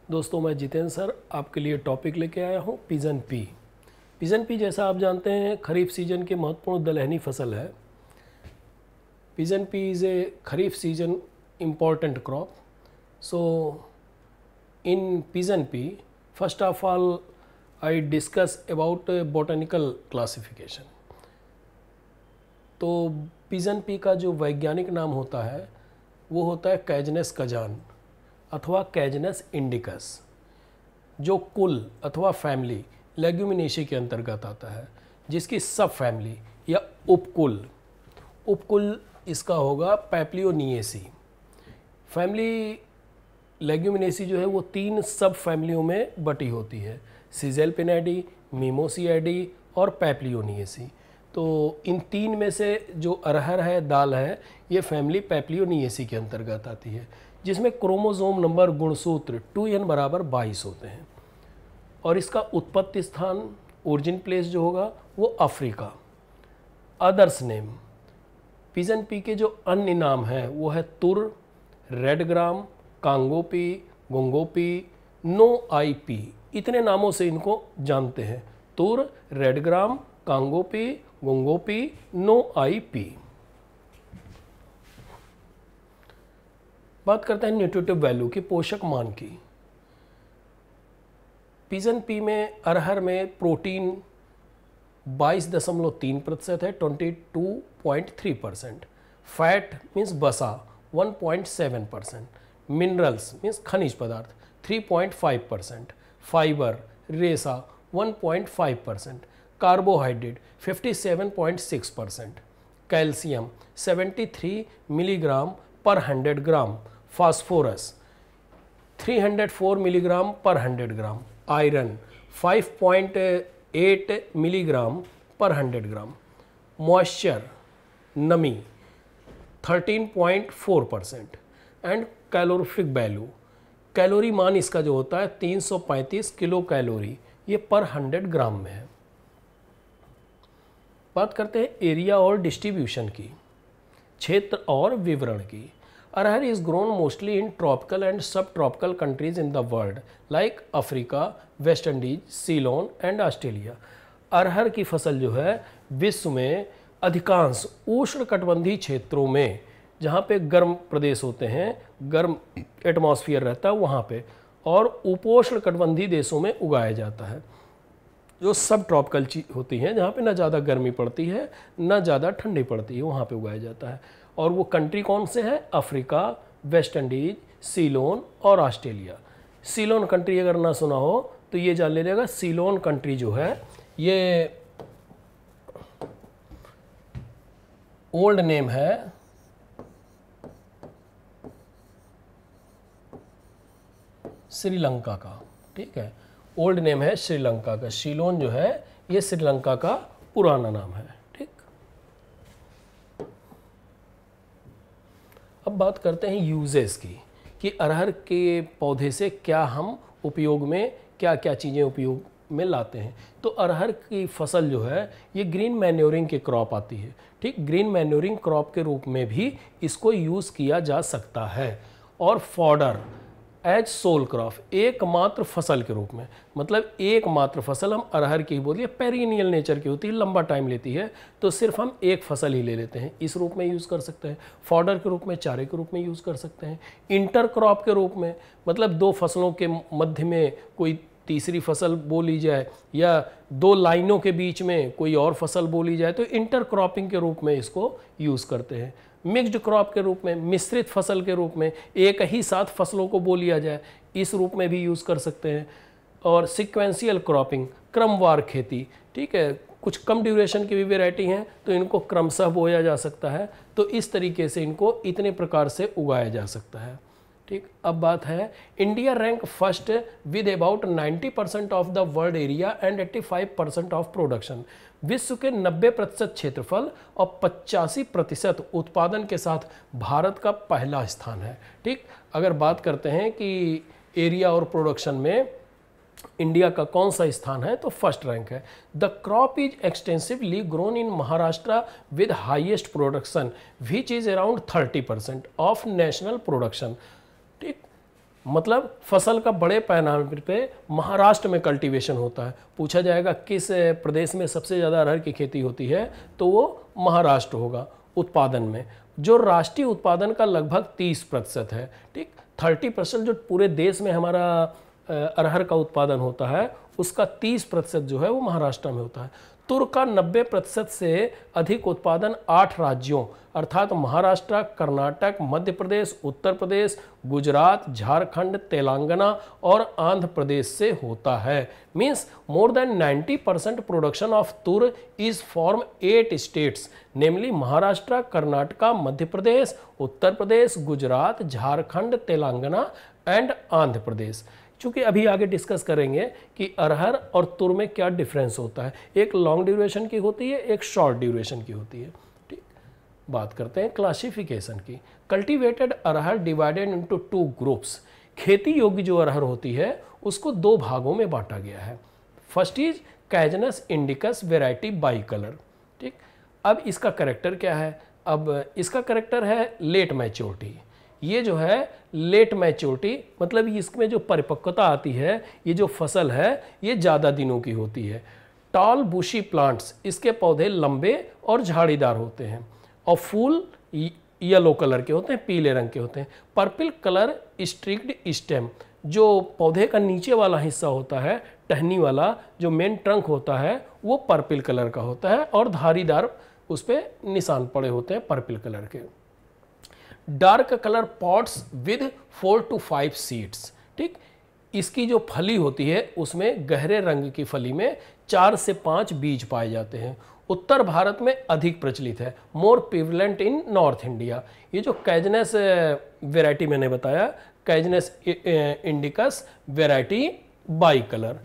दोस्तों, मैं जितेंद्र सर आपके लिए टॉपिक लेके आया हूँ पिजन पी। पिजन पी जैसा आप जानते हैं खरीफ सीजन की महत्वपूर्ण दलहनी फसल है। Pigeon P is a kharif season important crop. So in pigeon P first of all I discuss about botanical classification. तो पिजन पी का जो वैज्ञानिक नाम होता है वो होता है कैजनस कजान अथवा कैजनस इंडिकस, जो कुल अथवा फैमिली लेग्यूमिनेसी के अंतर्गत आता है, जिसकी सब फैमिली या उपकुल इसका होगा पैप्लियोनिएसी। फैमिली लेग्यूमिनेसी जो है वो 3 सब फैमिलियों में बटी होती है, सिजेलपिनाइडी, मिमोसियाडी और पैप्लियोनिएसी। तो इन 3 में से जो अरहर है, दाल है, ये फैमिली पैप्लियोनिएसी के अंतर्गत आती है, जिसमें क्रोमोसोम नंबर गुणसूत्र 2n बराबर 22 होते हैं। और इसका उत्पत्ति स्थान ओरिजिन प्लेस जो होगा वो Africa. Others name pigeon pea के जो अन्य नाम हैं वो है tur, red gram, Congo pea, gungo pea, no eye pea. इतने नामों से इनको जानते हैं, tur, red gram, Congo pea, gungo pea, no eye pea. बात करते हैं न्यूट्रिटिव वैल्यू की, पोषक मान की। पिजन पी में अरहर में प्रोटीन 22.3% है, 22.3%। फैट मीन्स बसा 1.7%। मिनरल्स मीन्स खनिज पदार्थ 3.5%। फाइबर रेसा 1.5%। कार्बोहाइड्रेट 57.6%। कैल्शियम 73 मिलीग्राम पर 100 ग्राम। फास्फोरस 304 मिलीग्राम पर 100 ग्राम। आयरन 5.8 मिलीग्राम पर 100 ग्राम। मॉइस्चर नमी 13.4%। एंड कैलोरीफिक वैल्यू, कैलोरी मान इसका जो होता है 335 किलो कैलोरी, ये पर 100 ग्राम में है। बात करते हैं एरिया और डिस्ट्रीब्यूशन की, क्षेत्र और विवरण की। Arhar is grown mostly in tropical and subtropical countries in the world like Africa, West Indies, Ceylon and Australia. अरहर की फसल जो है विश्व में अधिकांश उष्णकटिबंधीय क्षेत्रों में, जहाँ पे गर्म प्रदेश होते हैं, गर्म एटमॉस्फेयर रहता है वहाँ पे, और उपोष्णकटिबंधीय देशों में उगाया जाता है। जो सब ट्रॉपिकल होती हैं, जहाँ पे ना ज़्यादा गर्मी पड़ती है ना ज़्यादा ठंडी पड़ती है, वहाँ पे उगाया जाता है। और वो कंट्री कौन से हैं? अफ्रीका, वेस्ट इंडीज, सीलोन और ऑस्ट्रेलिया। सीलोन कंट्री अगर ना सुना हो तो ये जान लीजिएगा, सीलोन कंट्री जो है ये ओल्ड नेम है श्रीलंका का। ठीक है, ओल्ड नेम है श्रीलंका का। सीलोन जो है ये श्रीलंका का पुराना नाम है। ठीक, अब बात करते हैं यूजेस की, कि अरहर के पौधे से क्या हम उपयोग में, क्या क्या चीज़ें उपयोग में लाते हैं। तो अरहर की फसल जो है ये ग्रीन मैन्योरिंग की क्रॉप आती है। ठीक, ग्रीन मैन्योरिंग क्रॉप के रूप में भी इसको यूज़ किया जा सकता है। और फॉडर एज सोल क्रॉप, एकमात्र फसल के रूप में, मतलब एकमात्र फसल हम अरहर की ही बोलिए, पेरिनियल नेचर की होती है, लंबा टाइम लेती है, तो सिर्फ हम एक फसल ही ले लेते हैं, इस रूप में यूज़ कर सकते हैं। फॉडर के रूप में, चारे के रूप में यूज़ कर सकते हैं। इंटर क्रॉप के रूप में, मतलब 2 फसलों के मध्य में कोई तीसरी फसल बोली जाए, या 2 लाइनों के बीच में कोई और फसल बोली जाए, तो इंटर क्रॉपिंग के रूप में इसको यूज़ करते हैं। मिक्स्ड क्रॉप के रूप में, मिश्रित फसल के रूप में, एक ही साथ फसलों को बो लिया जाए, इस रूप में भी यूज़ कर सकते हैं। और सीक्वेंशियल क्रॉपिंग, क्रमवार खेती। ठीक है, कुछ कम ड्यूरेशन की भी वैरायटी हैं तो इनको क्रमशः बोया जा सकता है, तो इस तरीके से इनको इतने प्रकार से उगाया जा सकता है। ठीक, अब बात है India rank first with about 90% of the world area and 85% of production. विश्व के 90% क्षेत्रफल और 85% उत्पादन के साथ भारत का पहला स्थान है। ठीक, अगर बात करते हैं कि एरिया और प्रोडक्शन में इंडिया का कौन सा स्थान है, तो फर्स्ट रैंक है। The crop is extensively grown in Maharashtra with highest production which is around 30% of national production. ठीक, मतलब फसल का बड़े पैमाने पे महाराष्ट्र में कल्टीवेशन होता है। पूछा जाएगा किस प्रदेश में सबसे ज़्यादा अरहर की खेती होती है, तो वो महाराष्ट्र होगा उत्पादन में, जो राष्ट्रीय उत्पादन का लगभग 30% है। ठीक, 30% जो पूरे देश में हमारा अरहर का उत्पादन होता है, उसका 30% जो है वो महाराष्ट्र में होता है। तुर का 90% से अधिक उत्पादन 8 राज्यों अर्थात महाराष्ट्र, कर्नाटक, मध्य प्रदेश, उत्तर प्रदेश, गुजरात, झारखंड, तेलंगाना और आंध्र प्रदेश से होता है। Means more than 90% production of tur is from 8 states, namely Maharashtra, Karnataka, Madhya Pradesh, Uttar Pradesh, Gujarat, Jharkhand, Telangana and Andhra Pradesh. चूँकि अभी आगे डिस्कस करेंगे कि अरहर और तुर में क्या डिफरेंस होता है, एक लॉन्ग ड्यूरेशन की होती है, एक शॉर्ट ड्यूरेशन की होती है। ठीक, बात करते हैं क्लासिफिकेशन की। कल्टीवेटेड अरहर डिवाइडेड इनटू 2 ग्रुप्स। खेती योग्य जो अरहर होती है उसको 2 भागों में बांटा गया है। First is Cajanus indicus variety by colour. ठीक, अब इसका करेक्टर क्या है? अब इसका करेक्टर है लेट मैच्योरिटी। ये जो है लेट मैच्योरिटी मतलब इसमें जो परिपक्वता आती है, ये जो फसल है ये ज़्यादा दिनों की होती है। टॉल बुशी प्लांट्स, इसके पौधे लंबे और झाड़ीदार होते हैं और फूल येलो कलर के होते हैं, पीले रंग के होते हैं। पर्पल कलर स्ट्रिक्ड स्टेम, जो पौधे का नीचे वाला हिस्सा होता है, टहनी वाला जो मेन ट्रंक होता है, वो पर्पल कलर का होता है और धारीदार उस पर निशान पड़े होते हैं पर्पल कलर के। Dark colour pots with 4 to 5 seeds. ठीक, इसकी जो फली होती है उसमें गहरे रंग की फली में 4 से 5 बीज पाए जाते हैं। उत्तर भारत में अधिक प्रचलित है, more prevalent in north India. ये जो कैजनस वेराइटी मैंने बताया, Cajanus indicus variety by colour,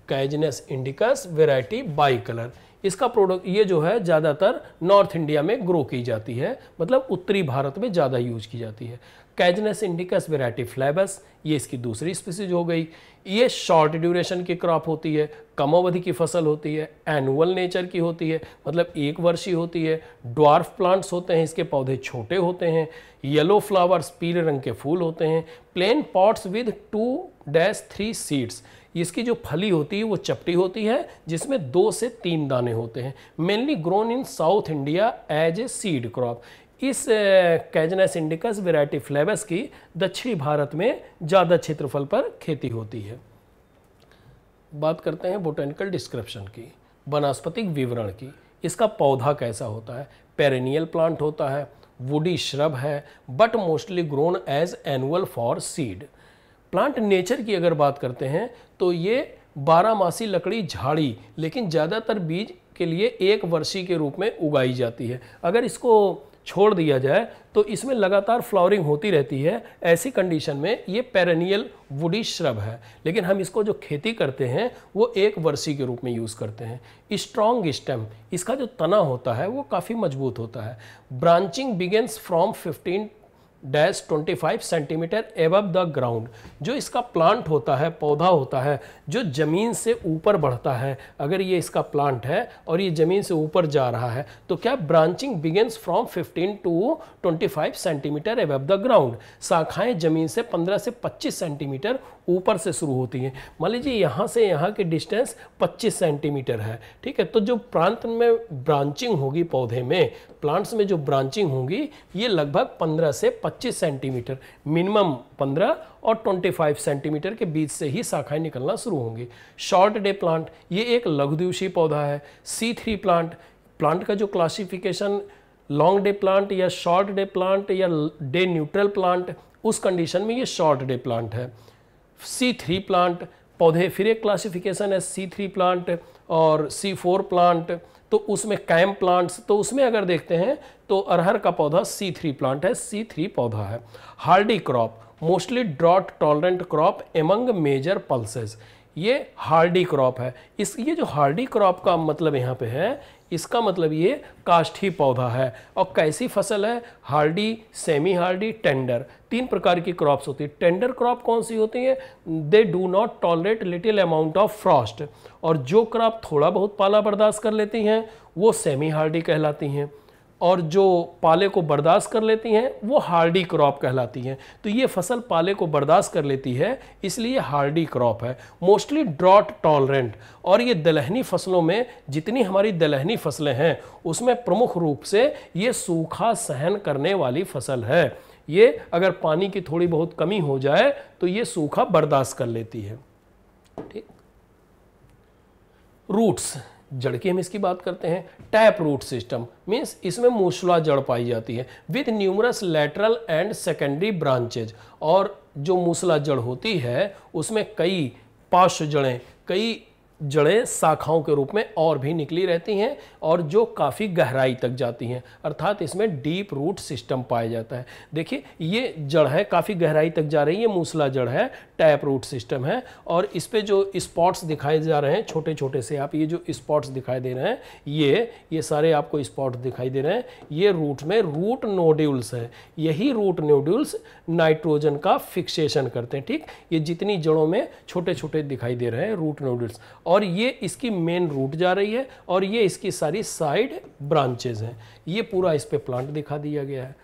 Cajanus indicus variety by colour, इसका प्रोडक्ट ये जो है ज़्यादातर नॉर्थ इंडिया में ग्रो की जाती है, मतलब उत्तरी भारत में ज़्यादा यूज की जाती है। कैजनस इंडिकस वेराइटी फ्लेबस, ये इसकी दूसरी स्पीसीज हो गई। ये शॉर्ट ड्यूरेशन की क्रॉप होती है, कम अवधि की फसल होती है, एनुअल नेचर की होती है, मतलब 1 वर्षीय होती है। ड्वार्फ प्लांट्स होते हैं, इसके पौधे छोटे होते हैं। येलो फ्लावर्स, पीले रंग के फूल होते हैं। प्लेन पॉट्स विद 2-3 सीड्स, इसकी जो फली होती है वो चपटी होती है जिसमें 2 से 3 दाने होते हैं। Mainly grown in south India as a seed crop. इस कैजनस इंडिकस वेराइटी फ्लेबस की दक्षिणी भारत में ज़्यादा क्षेत्रफल पर खेती होती है। बात करते हैं बोटेनिकल डिस्क्रिप्शन की, वनस्पतिक विवरण की। इसका पौधा कैसा होता है? पेरेनियल प्लांट होता है, वुडी श्रब है, but mostly grown as annual for seed. Plant nature की अगर बात करते हैं तो ये 12 लकड़ी झाड़ी, लेकिन ज़्यादातर बीज के लिए 1 वर्षीय के रूप में उगाई जाती है। अगर इसको छोड़ दिया जाए तो इसमें लगातार फ्लावरिंग होती रहती है। ऐसी कंडीशन में ये पेरेनियल वुडी श्रब है, लेकिन हम इसको जो खेती करते हैं वो 1 वर्षीय के रूप में यूज़ करते हैं। स्ट्रॉन्ग स्टेम, इसका जो तना होता है वो काफ़ी मजबूत होता है। Branching begins from 15-25 centimetre above the ground. जो इसका प्लांट होता है, पौधा होता है, जो ज़मीन से ऊपर बढ़ता है, अगर ये इसका प्लांट है और ये ज़मीन से ऊपर जा रहा है तो क्या branching begins from 15-25 centimetre above the ground. शाखाएं ज़मीन से 15 से 25 सेंटीमीटर ऊपर से शुरू होती हैं। मान लीजिए यहाँ से यहाँ की डिस्टेंस 25 सेंटीमीटर है, ठीक है, तो जो प्रांत में ब्रांचिंग होगी पौधे में, प्लांट्स में जो ब्रांचिंग होगी ये लगभग 15 से 25 सेंटीमीटर, मिनिमम 15 और 25 सेंटीमीटर के बीच से ही शाखाएं निकलना शुरू होंगी। शॉर्ट डे प्लांट, ये एक लघुदिवसीय पौधा है। C3 प्लांट, प्लांट का जो क्लासिफिकेशन लॉन्ग डे प्लांट या शॉर्ट डे प्लांट या डे न्यूट्रल प्लांट, उस कंडीशन में ये शॉर्ट डे प्लांट है। C3 प्लांट पौधे, फिर एक क्लासिफिकेशन है C3 प्लांट और C4 प्लांट, तो उसमें कैम प्लांट्स, तो उसमें अगर देखते हैं तो अरहर का पौधा C3 प्लांट है, C3 पौधा है। Hardy crop, mostly drought tolerant crop among major pulses, ये हार्डी क्रॉप है। ये जो हार्डी क्रॉप का मतलब यहाँ पे है, इसका मतलब ये काष्ठी पौधा है। और कैसी फसल है? हार्डी, सेमी हार्डी, टेंडर, 3 प्रकार की क्रॉप्स होती है। टेंडर क्रॉप कौन सी होती है? They do not tolerate little amount of Frost, और जो क्रॉप थोड़ा बहुत पाला बर्दाश्त कर लेती हैं वो सेमी हार्डी कहलाती हैं। और जो पाले को बर्दाश्त कर लेती हैं वो हार्डी क्रॉप कहलाती हैं। तो ये फसल पाले को बर्दाश्त कर लेती है, इसलिए हार्डी क्रॉप है। मोस्टली ड्रॉट टॉलरेंट, और ये दलहनी फसलों में जितनी हमारी दलहनी फसलें हैं उसमें प्रमुख रूप से ये सूखा सहन करने वाली फसल है। ये अगर पानी की थोड़ी बहुत कमी हो जाए तो ये सूखा बर्दाश्त कर लेती है। ठीक। रूट्स, जड़ की हम इसकी बात करते हैं। टैप रूट सिस्टम मीन्स इसमें मूसला जड़ पाई जाती है with numerous lateral and secondary branches, और जो मूसला जड़ होती है उसमें कई पार्श्व जड़ें, कई जड़ें शाखाओं के रूप में और भी निकली रहती हैं और जो काफ़ी गहराई तक जाती हैं, अर्थात इसमें डीप रूट सिस्टम पाया जाता है। देखिए ये जड़ है, काफ़ी गहराई तक जा रही है, मूसला जड़ है, टैप रूट सिस्टम है। और इस पे जो स्पॉट्स दिखाए जा रहे हैं छोटे छोटे से, आप ये जो स्पॉट्स दिखाई दे रहे हैं ये सारे आपको स्पॉट्स दिखाई दे रहे हैं, ये रूट में रूट नोड्यूल्स हैं। यही रूट नोड्यूल्स नाइट्रोजन का फिक्सेशन करते हैं। ठीक, ये जितनी जड़ों में छोटे छोटे दिखाई दे रहे हैं रूट नोड्यूल्स, और ये इसकी मेन रूट जा रही है और ये इसकी सारी साइड ब्रांचेज हैं। ये पूरा इस पे प्लांट दिखा दिया गया है।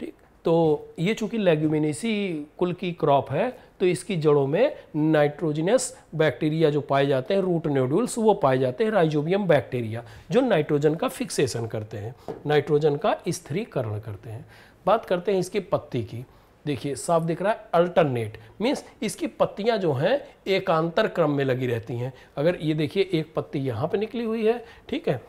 ठीक, तो ये चूंकि लेग्यूमिनेसी कुल की क्रॉप है तो इसकी जड़ों में नाइट्रोजनस बैक्टीरिया जो पाए जाते हैं, रूट नोड्यूल्स, वो पाए जाते हैं राइजोबियम बैक्टीरिया, जो नाइट्रोजन का फिक्सेशन करते हैं, नाइट्रोजन का स्थिरीकरण करते हैं। बात करते हैं इसकी पत्ती की। देखिए साफ दिख रहा है, अल्टरनेट मीन्स इसकी पत्तियां जो हैं एकांतर क्रम में लगी रहती हैं। अगर ये देखिए एक पत्ती यहाँ पे निकली हुई है, ठीक है,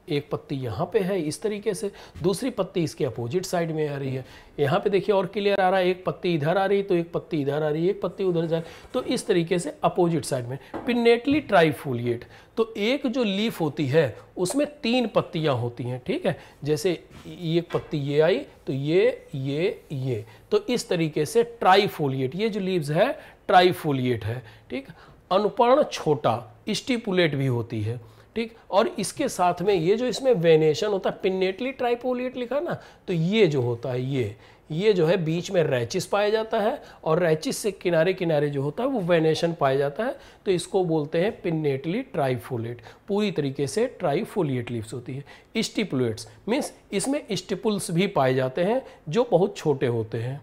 एक पत्ती यहाँ पे है इस तरीके से, दूसरी पत्ती इसके अपोजिट साइड में आ रही है। यहाँ पे देखिए और क्लियर आ रहा है, एक पत्ती इधर आ रही है तो एक पत्ती इधर आ रही है, एक पत्ती उधर जा रही है, तो इस तरीके से अपोजिट साइड में। पिन्नेटली ट्राइफोलिएट, तो एक जो लीफ होती है उसमें 3 पत्तियां होती हैं। ठीक है, जैसे एक पत्ती ये आई तो ये, तो इस तरीके से ट्राइफोलिएट, ये जो लीव्स है ट्राइफोलिएट है। ठीक, अनुपर्ण छोटा, स्टिपुलेट भी होती है। ठीक, और इसके साथ में ये जो इसमें वेनेशन होता है, पिन्नेटली ट्राइफोलिएट लिखा ना, तो ये जो होता है ये जो है बीच में रैचिस पाया जाता है और रैचिस से किनारे किनारे जो होता है वो वेनेशन पाया जाता है, तो इसको बोलते हैं पिन्नेटली ट्राइफोलिएट। पूरी तरीके से ट्राइफोलिएट लीव्स होती है। स्टिपुलेट्स मीन्स इसमें स्टिपुल्स भी पाए जाते हैं जो बहुत छोटे होते हैं।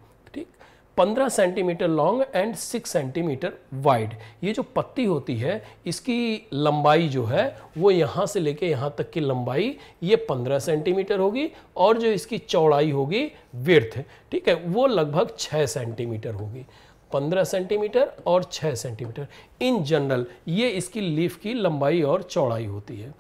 15 centimetre long and 6 centimetre wide. ये जो पत्ती होती है इसकी लंबाई जो है वो यहाँ से लेके यहाँ तक की लंबाई ये 15 सेंटीमीटर होगी, और जो इसकी चौड़ाई होगी विड्थ, ठीक है, वो लगभग 6 सेंटीमीटर होगी। 15 सेंटीमीटर और 6 सेंटीमीटर इन जनरल ये इसकी लीफ की लंबाई और चौड़ाई होती है।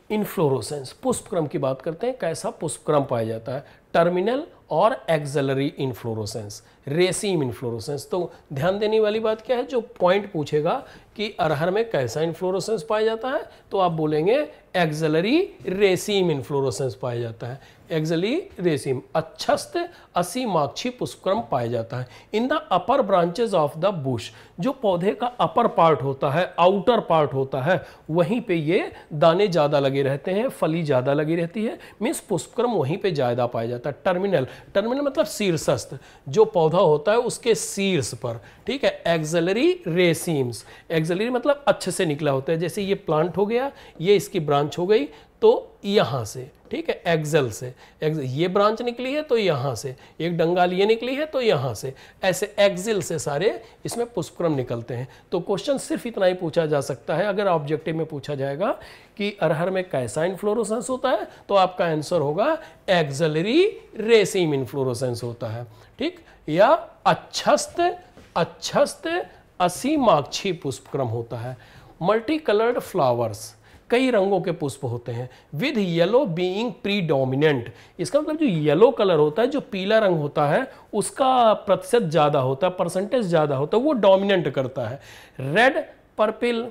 इन्फ्लोरोसेंस, पुष्पक्रम की बात करते हैं, कैसा पुष्पक्रम पाया जाता है। टर्मिनल और एक्सिलरी इन्फ्लोरोसेंस, रेसीम इन्फ्लोरोसेंस। तो ध्यान देने वाली बात क्या है, जो पॉइंट पूछेगा कि अरहर में कैसा इन्फ्लोरोसेंस पाया जाता है तो आप बोलेंगे एक्सिलरी रेसीम इन्फ्लोरोसेंस पाया जाता है। एक्सिलरी रेसीम अच्छस्त असीमाक्षी पुष्पक्रम पाया जाता है in the upper branches of the Bush. जो पौधे का अपर पार्ट होता है, आउटर पार्ट होता है, वहीं पे ये दाने ज़्यादा लगे रहते हैं, फली ज़्यादा लगी रहती है, मीन्स पुष्पक्रम वहीं पे ज़्यादा पाया जाता है। टर्मिनल, टर्मिनल मतलब शीर्षस्थ, जो पौधा होता है उसके शीर्ष पर। ठीक है, एक्सिलरी रेसीम्स, एक्सिलरी मतलब अच्छे से निकला होता है। जैसे ये प्लांट हो गया, ये इसकी ब्रांच हो गई तो यहाँ से, ठीक है, एक्सेल से ये ब्रांच निकली है तो यहाँ से, एक डंगाल ये निकली है तो यहाँ से, ऐसे एक्सिल से सारे इसमें पुष्पक्रम निकलते हैं। तो क्वेश्चन सिर्फ इतना ही पूछा जा सकता है, अगर ऑब्जेक्टिव में पूछा जाएगा कि अरहर में कैसा इन्फ्लोरोसेंस होता है तो आपका आंसर होगा एक्सिलरी रेसीम इन्फ्लोरोसेंस होता है। ठीक, या अच्छस्त असीमाक्षी पुष्पक्रम होता है। मल्टी कलर्ड फ्लावर्स, कई रंगों के पुष्प होते हैं, विद येलो बीइंग प्रीडोमिनेंट। इसका मतलब जो येलो कलर होता है, जो पीला रंग होता है उसका प्रतिशत ज़्यादा होता है, परसेंटेज ज़्यादा होता है, वो डोमिनेंट करता है। Red, purple,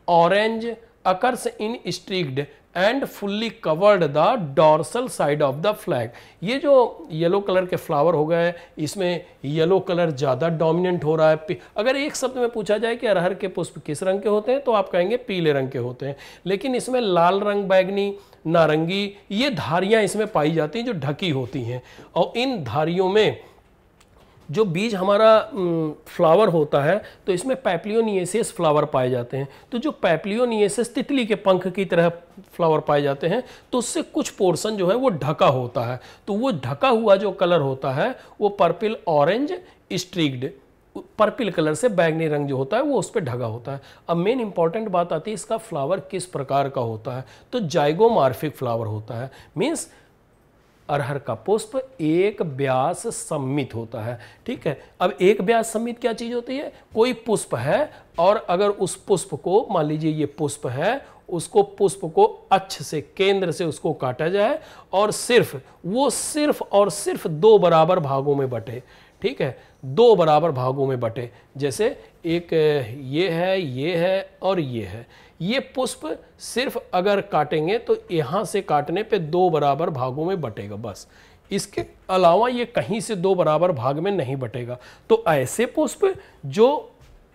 orange occurs in streaked and fully covered the dorsal side of the flag. ये जो येलो कलर के फ्लावर हो गए, इसमें येलो कलर ज़्यादा डोमिनेंट हो रहा है। अगर एक शब्द में पूछा जाए कि अरहर के पुष्प किस रंग के होते हैं तो आप कहेंगे पीले रंग के होते हैं, लेकिन इसमें लाल रंग, बैगनी, नारंगी, ये धारियाँ इसमें पाई जाती हैं जो ढकी होती हैं, और इन धारियों में जो बीज हमारा फ्लावर होता है तो इसमें पैप्लियोनिएसिस फ्लावर पाए जाते हैं। तो जो पैप्लियोनिएसिस तितली के पंख की तरह फ्लावर पाए जाते हैं, तो उससे कुछ पोर्शन जो है वो ढका होता है। तो वो ढका हुआ जो कलर होता है वो पर्पल ऑरेंज स्ट्रिक्ड, पर्पल कलर से बैगनी रंग जो होता है वो उस पर ढका होता है। अब मेन इंपॉर्टेंट बात आती है इसका फ्लावर किस प्रकार का होता है। तो जाइगोमॉर्फिक फ्लावर होता है, मीन्स अरहर का पुष्प एक व्यास सम्मित होता है। ठीक है, अब एक व्यास सम्मित क्या चीज होती है? कोई पुष्प है और अगर उस पुष्प को, मान लीजिए ये पुष्प है, उसको पुष्प को अक्ष से, केंद्र से उसको काटा जाए और सिर्फ और सिर्फ 2 बराबर भागों में बटे। ठीक है, 2 बराबर भागों में बटे। जैसे एक ये है और ये है। ये पुष्प सिर्फ अगर काटेंगे तो यहाँ से काटने पे 2 बराबर भागों में बटेगा बस। इसके अलावा ये कहीं से 2 बराबर भाग में नहीं बटेगा। तो ऐसे पुष्प जो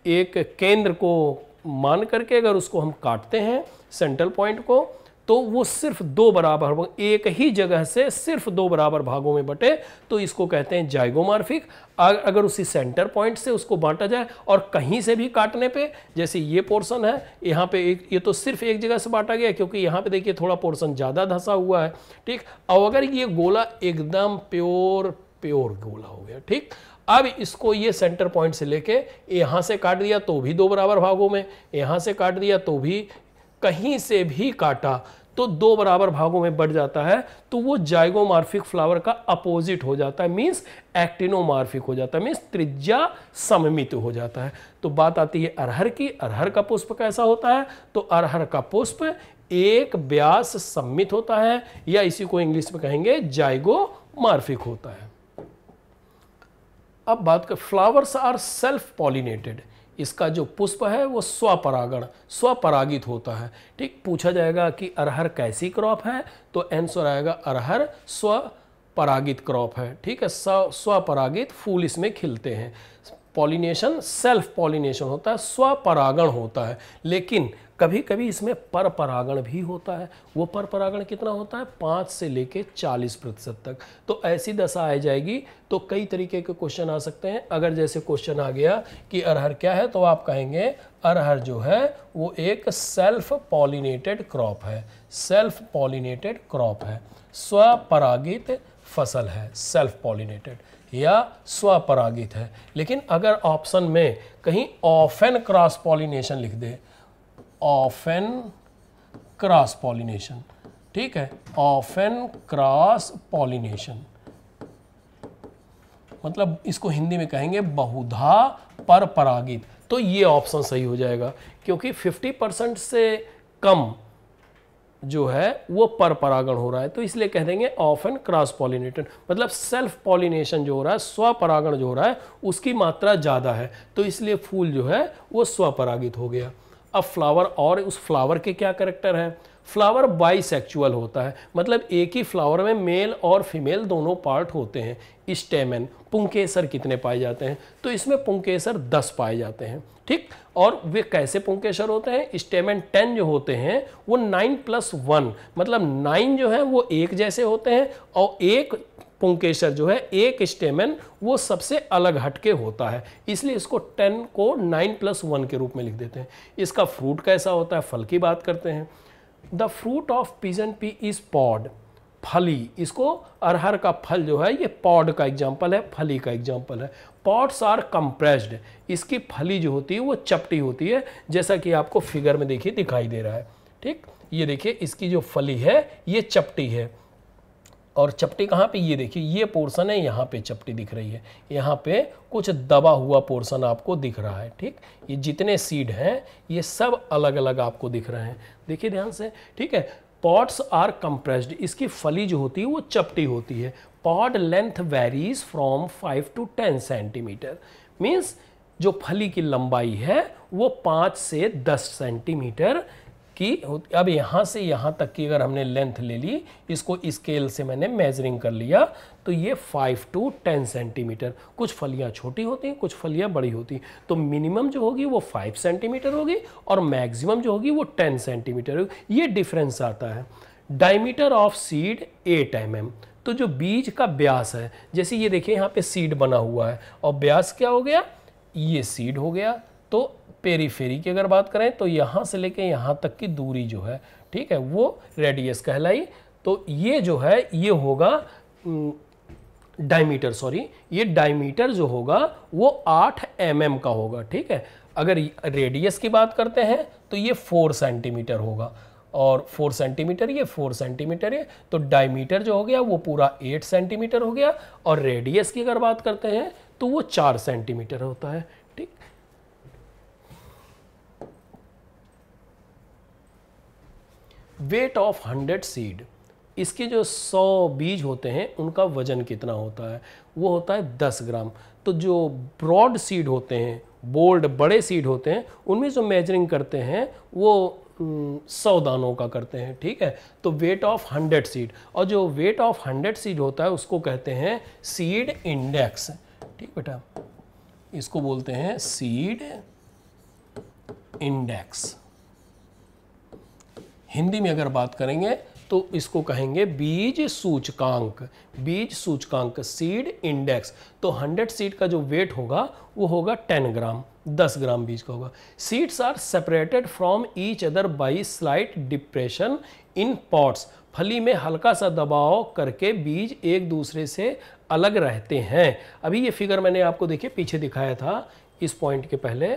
एक केंद्र को मान करके अगर उसको हम काटते हैं, सेंट्रल पॉइंट को, तो वो सिर्फ 2 बराबर, एक ही जगह से सिर्फ 2 बराबर भागों में बटे, तो इसको कहते हैं जाइगोमॉर्फिक। अगर उसी सेंटर पॉइंट से उसको बांटा जाए और कहीं से भी काटने पे, जैसे ये पोर्शन है यहाँ पे एक, ये तो सिर्फ एक जगह से बांटा गया क्योंकि यहाँ पे देखिए थोड़ा पोर्शन ज़्यादा धंसा हुआ है। ठीक, और अगर ये गोला एकदम प्योर गोला हो गया। ठीक, अब इसको ये सेंटर पॉइंट से लेके यहाँ से काट दिया तो भी 2 बराबर भागों में, यहाँ से काट दिया तो भी, कहीं से भी काटा तो 2 बराबर भागों में बढ़ जाता है। तो वो जाइगोमॉर्फिक फ्लावर का अपोजिट हो जाता है, मींस एक्टिनोमॉर्फिक हो जाता है, मींस त्रिज्या सममित हो जाता है। तो बात आती है अरहर की। अरहर का पुष्प कैसा होता है? तो अरहर का पुष्प एक व्यास सम्मित होता है, या इसी को इंग्लिश में कहेंगे जाइगोमॉर्फिक होता है। अब बात कर, फ्लावर्स आर सेल्फ पॉलिनेटेड। इसका जो पुष्प है वो स्वपरागित होता है। ठीक, पूछा जाएगा कि अरहर कैसी क्रॉप है, तो आंसर आएगा अरहर स्वपरागित क्रॉप है। ठीक है, स्वपरागित फूल इसमें खिलते हैं। पॉलिनेशन सेल्फ पॉलिनेशन होता है, स्वपरागण होता है। लेकिन कभी कभी इसमें परपरागण भी होता है। वो परपरागण कितना होता है? 5 से लेके 40% तक। तो ऐसी दशा आ जाएगी तो कई तरीके के क्वेश्चन आ सकते हैं। अगर जैसे क्वेश्चन आ गया कि अरहर क्या है, तो आप कहेंगे अरहर जो है वो एक सेल्फ पॉलिनेटेड क्रॉप है। सेल्फ पॉलिनेटेड क्रॉप है, स्वपरागित फसल है, सेल्फ पॉलिनेटेड या स्वपरागित है। लेकिन अगर ऑप्शन में कहीं ऑफन क्रॉस पॉलिनेशन लिख दे, ऑफन क्रॉस पॉलिनेशन, ठीक है, ऑफन क्रॉस पॉलिनेशन, मतलब इसको हिंदी में कहेंगे बहुधा परपरागित, तो ये ऑप्शन सही हो जाएगा। क्योंकि 50% से कम जो है वो परपरागण हो रहा है, तो इसलिए कह देंगे ऑफन क्रॉस पॉलिनेटेड, मतलब सेल्फ पॉलिनेशन जो हो रहा है, स्वपरागण जो हो रहा है, उसकी मात्रा ज़्यादा है, तो इसलिए फूल जो है वो स्वपरागित हो गया। अब फ्लावर, और उस फ्लावर के क्या कैरेक्टर है? फ्लावर बाइसेक्चुअल होता है, मतलब एक ही फ्लावर में मेल और फीमेल दोनों पार्ट होते हैं। स्टेमन, पुंकेसर कितने पाए जाते हैं? तो इसमें पुंकेसर 10 पाए जाते हैं। ठीक, और वे कैसे पुंकेसर होते हैं? स्टेमन 10 जो होते हैं वो 9+1, मतलब 9 जो है वो एक जैसे होते हैं, और एक पुंकेसर जो है, एक स्टेमन, वो सबसे अलग हटके होता है, इसलिए इसको 10 को 9+1 के रूप में लिख देते हैं। इसका फ्रूट कैसा होता है? फल की बात करते हैं। The fruit of pigeon pea is pod, फली। इसको अरहर का फल जो है ये पॉड का एग्जाम्पल है, फली का एग्जाम्पल है। पॉड्स आर कंप्रेस्ड, इसकी फली जो होती है वो चपटी होती है, जैसा कि आपको फिगर में देखिए दिखाई दे रहा है। ठीक, ये देखिए इसकी जो फली है ये चपटी है, और चपटी कहाँ पे? ये देखिए ये पोर्शन है, यहाँ पे चपटी दिख रही है, यहाँ पे कुछ दबा हुआ पोर्शन आपको दिख रहा है। ठीक, ये जितने सीड हैं ये सब अलग अलग आपको दिख रहे हैं, देखिए ध्यान से। ठीक है, पॉड्स आर कंप्रेस्ड, इसकी फली जो होती है वो चपटी होती है। Pod length varies from 5 to 10 centimetre, means जो फली की लंबाई है वो 5 से 10 सेंटीमीटर की होती। अब यहाँ से यहाँ तक की अगर हमने लेंथ ले ली, इसको स्केल से मैंने मेजरिंग कर लिया, तो ये 5 to 10 सेंटीमीटर। कुछ फलियाँ छोटी होती हैं, कुछ फलियाँ बड़ी होती हैं, तो मिनिमम जो होगी वो 5 सेंटीमीटर होगी और मैक्सिमम जो होगी वो 10 सेंटीमीटर होगी। ये डिफरेंस आता है। डायमीटर ऑफ सीड 8 mm, तो जो बीज का व्यास है, जैसे ये देखिए यहाँ पे सीड बना हुआ है और व्यास क्या हो गया, ये सीड हो गया। तो पेरीफेरी की अगर बात करें तो यहाँ से लेके यहाँ तक की दूरी जो है, ठीक है, वो रेडियस कहलाई। तो ये जो है ये होगा डायमीटर, सॉरी, ये डायमीटर जो होगा वो 8 mm का होगा, ठीक है। अगर रेडियस की बात करते हैं तो ये 4 सेंटीमीटर होगा, और 4 सेंटीमीटर ये 4 सेंटीमीटर ये, तो डायमीटर जो हो गया वो पूरा 8 सेंटीमीटर हो गया। और रेडियस की अगर बात करते हैं तो वो 4 सेंटीमीटर होता है, ठीक। वेट ऑफ 100 सीड, इसके जो 100 बीज होते हैं उनका वजन कितना होता है, वो होता है 10 ग्राम। तो जो ब्रॉड सीड होते हैं, बोल्ड बड़े सीड होते हैं, उनमें जो मेजरिंग करते हैं वो 100 दानों का करते हैं, ठीक है। तो वेट ऑफ 100 सीड, और जो वेट ऑफ 100 सीड होता है उसको कहते हैं सीड इंडेक्स, ठीक बेटा, इसको बोलते हैं सीड इंडेक्स। हिंदी में अगर बात करेंगे तो इसको कहेंगे बीज सूचकांक, बीज सूचकांक, सीड इंडेक्स। तो 100 सीड का जो वेट होगा वो होगा 10 ग्राम, 10 ग्राम बीज का होगा। Seeds are separated from each other by slight depression in pods, फली में हल्का सा दबाव करके बीज एक दूसरे से अलग रहते हैं। अभी ये फिगर मैंने आपको देखिए पीछे दिखाया था, इस पॉइंट के पहले,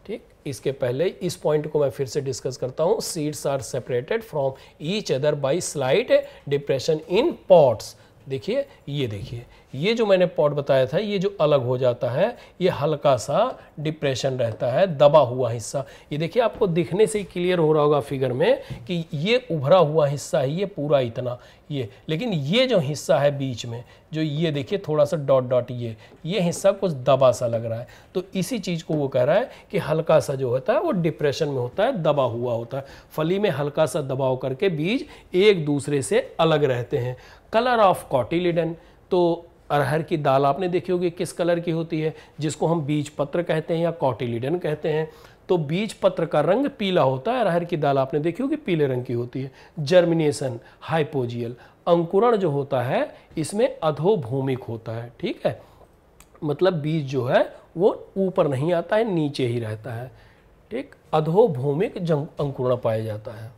ठीक, इसके पहले इस पॉइंट को मैं फिर से डिस्कस करता हूं। Seeds are separated from each other by slight depression in pods. देखिए, ये देखिए, ये जो मैंने पॉट बताया था, ये जो अलग हो जाता है, ये हल्का सा डिप्रेशन रहता है, दबा हुआ हिस्सा। ये देखिए, आपको दिखने से ही क्लियर हो रहा होगा फिगर में कि ये उभरा हुआ हिस्सा है, ये पूरा इतना, ये, लेकिन ये जो हिस्सा है बीच में, जो ये देखिए थोड़ा सा डॉट डॉट, ये हिस्सा कुछ दबा सा लग रहा है। तो इसी चीज़ को वो कह रहा है कि हल्का सा जो होता है वो डिप्रेशन में होता है, दबा हुआ होता है। फली में हल्का सा दबाव करके बीज एक दूसरे से अलग रहते हैं। कलर ऑफ कॉटिलिडन, तो अरहर की दाल आपने देखी होगी किस कलर की होती है, जिसको हम बीज पत्र कहते हैं या कॉटिलिडन कहते हैं। तो बीज पत्र का रंग पीला होता है, अरहर की दाल आपने देखी होगी पीले रंग की होती है। जर्मिनेशन हाइपोजियल, अंकुरण जो होता है इसमें अधोभूमिक होता है, ठीक है, मतलब बीज जो है वो ऊपर नहीं आता है, नीचे ही रहता है, ठीक, अधोभूमिक अंकुरण पाया जाता है।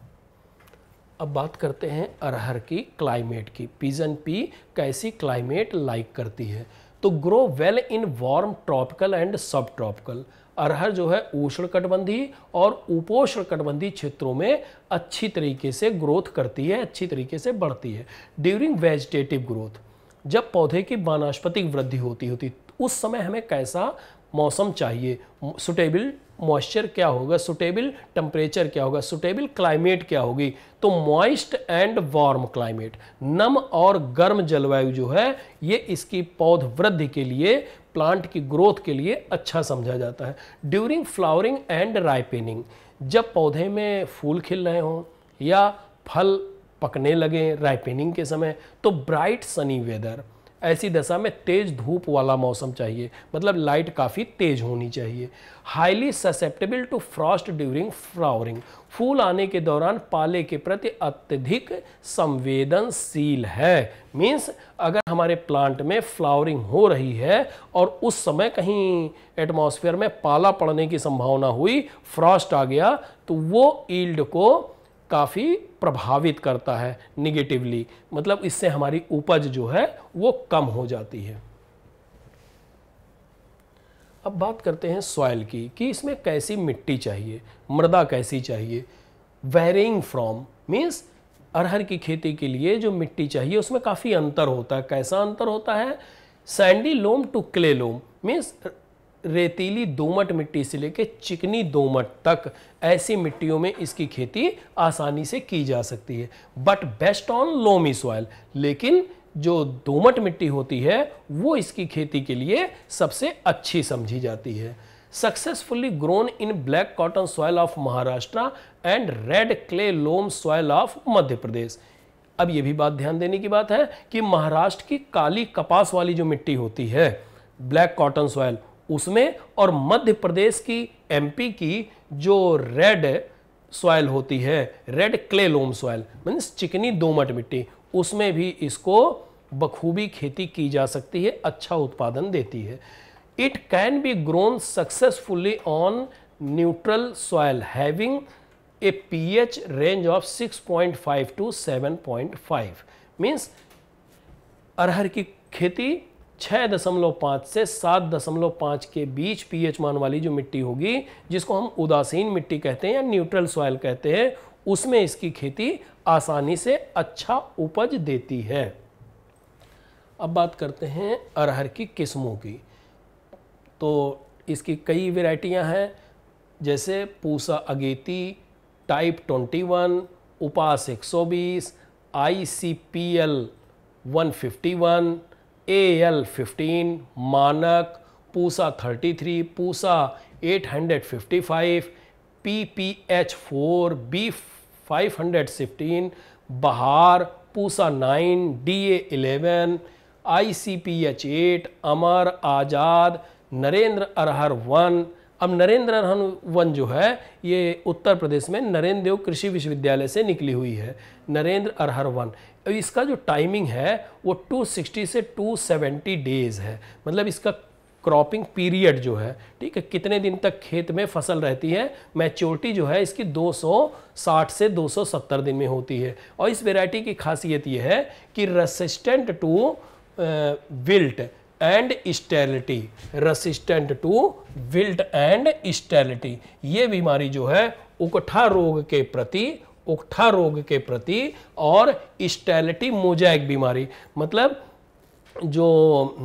अब बात करते हैं अरहर की क्लाइमेट की। पिजन पी कैसी क्लाइमेट लाइक करती है, तो grow well in warm tropical and सब ट्रॉपिकल। अरहर जो है उष्णकटिबंधीय और उपोष्णकटिबंधीय क्षेत्रों में अच्छी तरीके से ग्रोथ करती है, अच्छी तरीके से बढ़ती है। ड्यूरिंग वेजिटेटिव ग्रोथ, जब पौधे की वानस्पतिक वृद्धि होती उस समय हमें कैसा मौसम चाहिए, सुटेबल मॉइस्चर क्या होगा, सुटेबल टेम्परेचर क्या होगा, सुटेबल क्लाइमेट क्या होगी। तो मॉइस्ट एंड वार्म क्लाइमेट, नम और गर्म जलवायु जो है ये इसकी पौध वृद्धि के लिए, प्लांट की ग्रोथ के लिए अच्छा समझा जाता है। ड्यूरिंग फ्लावरिंग एंड राइपेनिंग, जब पौधे में फूल खिल रहे हों या फल पकने लगे राइपेनिंग के समय, तो ब्राइट सनी वेदर, ऐसी दशा में तेज धूप वाला मौसम चाहिए, मतलब लाइट काफ़ी तेज होनी चाहिए। Highly susceptible to frost during flowering, फूल आने के दौरान पाले के प्रति अत्यधिक संवेदनशील है। मीन्स अगर हमारे प्लांट में फ्लावरिंग हो रही है और उस समय कहीं एटमॉस्फेयर में पाला पड़ने की संभावना हुई, फ्रॉस्ट आ गया, तो वो ईल्ड को काफ़ी प्रभावित करता है निगेटिवली, मतलब इससे हमारी उपज जो है वो कम हो जाती है। अब बात करते हैं सॉइल की कि इसमें कैसी मिट्टी चाहिए, मृदा कैसी चाहिए। वेरिंग फ्रॉम मीन्स अरहर की खेती के लिए जो मिट्टी चाहिए उसमें काफ़ी अंतर होता है। कैसा अंतर होता है? Sandy loam to clay loam means रेतीली दोमट मिट्टी से लेकर चिकनी दोमट तक ऐसी मिट्टियों में इसकी खेती आसानी से की जा सकती है, but best on loamy soil. लेकिन जो दोमट मिट्टी होती है वो इसकी खेती के लिए सबसे अच्छी समझी जाती है। Successfully grown in black cotton soil of Maharashtra and red clay loam soil of Madhya Pradesh. अब ये भी बात ध्यान देने की बात है कि महाराष्ट्र की काली कपास वाली जो मिट्टी होती है ब्लैक कॉटन सॉइल उसमें, और मध्य प्रदेश की एमपी की जो रेड सॉइल होती है, red clay loam soil means चिकनी दोमट मिट्टी, उसमें भी इसको बखूबी खेती की जा सकती है, अच्छा उत्पादन देती है। It can be grown successfully on neutral soil having a pH range of 6.5 to 7.5। Means अरहर की खेती 6.5 से 7.5 के बीच pH मान वाली जो मिट्टी होगी, जिसको हम उदासीन मिट्टी कहते हैं या न्यूट्रल सॉइल कहते हैं, उसमें इसकी खेती आसानी से अच्छा उपज देती है। अब बात करते हैं अरहर की किस्मों की। तो इसकी कई वैरायटियां हैं, जैसे पूसा अगेती, टाइप 21, उपास 120, ICPL 151, AL 15, मानक, पूसा 33, पूसा 855, PPH 4, B 516, बहार, पूसा 9, DA 11, ICPH 8, अमर, आज़ाद, नरेंद्र अरहर 1। अब नरेंद्र अरहर 1 जो है ये उत्तर प्रदेश में नरेंद्र देव कृषि विश्वविद्यालय से निकली हुई है, नरेंद्र अरहर 1। इसका जो टाइमिंग है वो 260 से 270 डेज है, मतलब इसका क्रॉपिंग पीरियड जो है, ठीक है, कितने दिन तक खेत में फसल रहती है। मैच्योरिटी जो है इसकी 260 से 270 दिन में होती है। और इस वैरायटी की खासियत ये है कि resistant to wilt and sterility, resistant to wilt and sterility, ये बीमारी जो है उकठा रोग के प्रति और स्टेरिलिटी मोज़ेक बीमारी, मतलब जो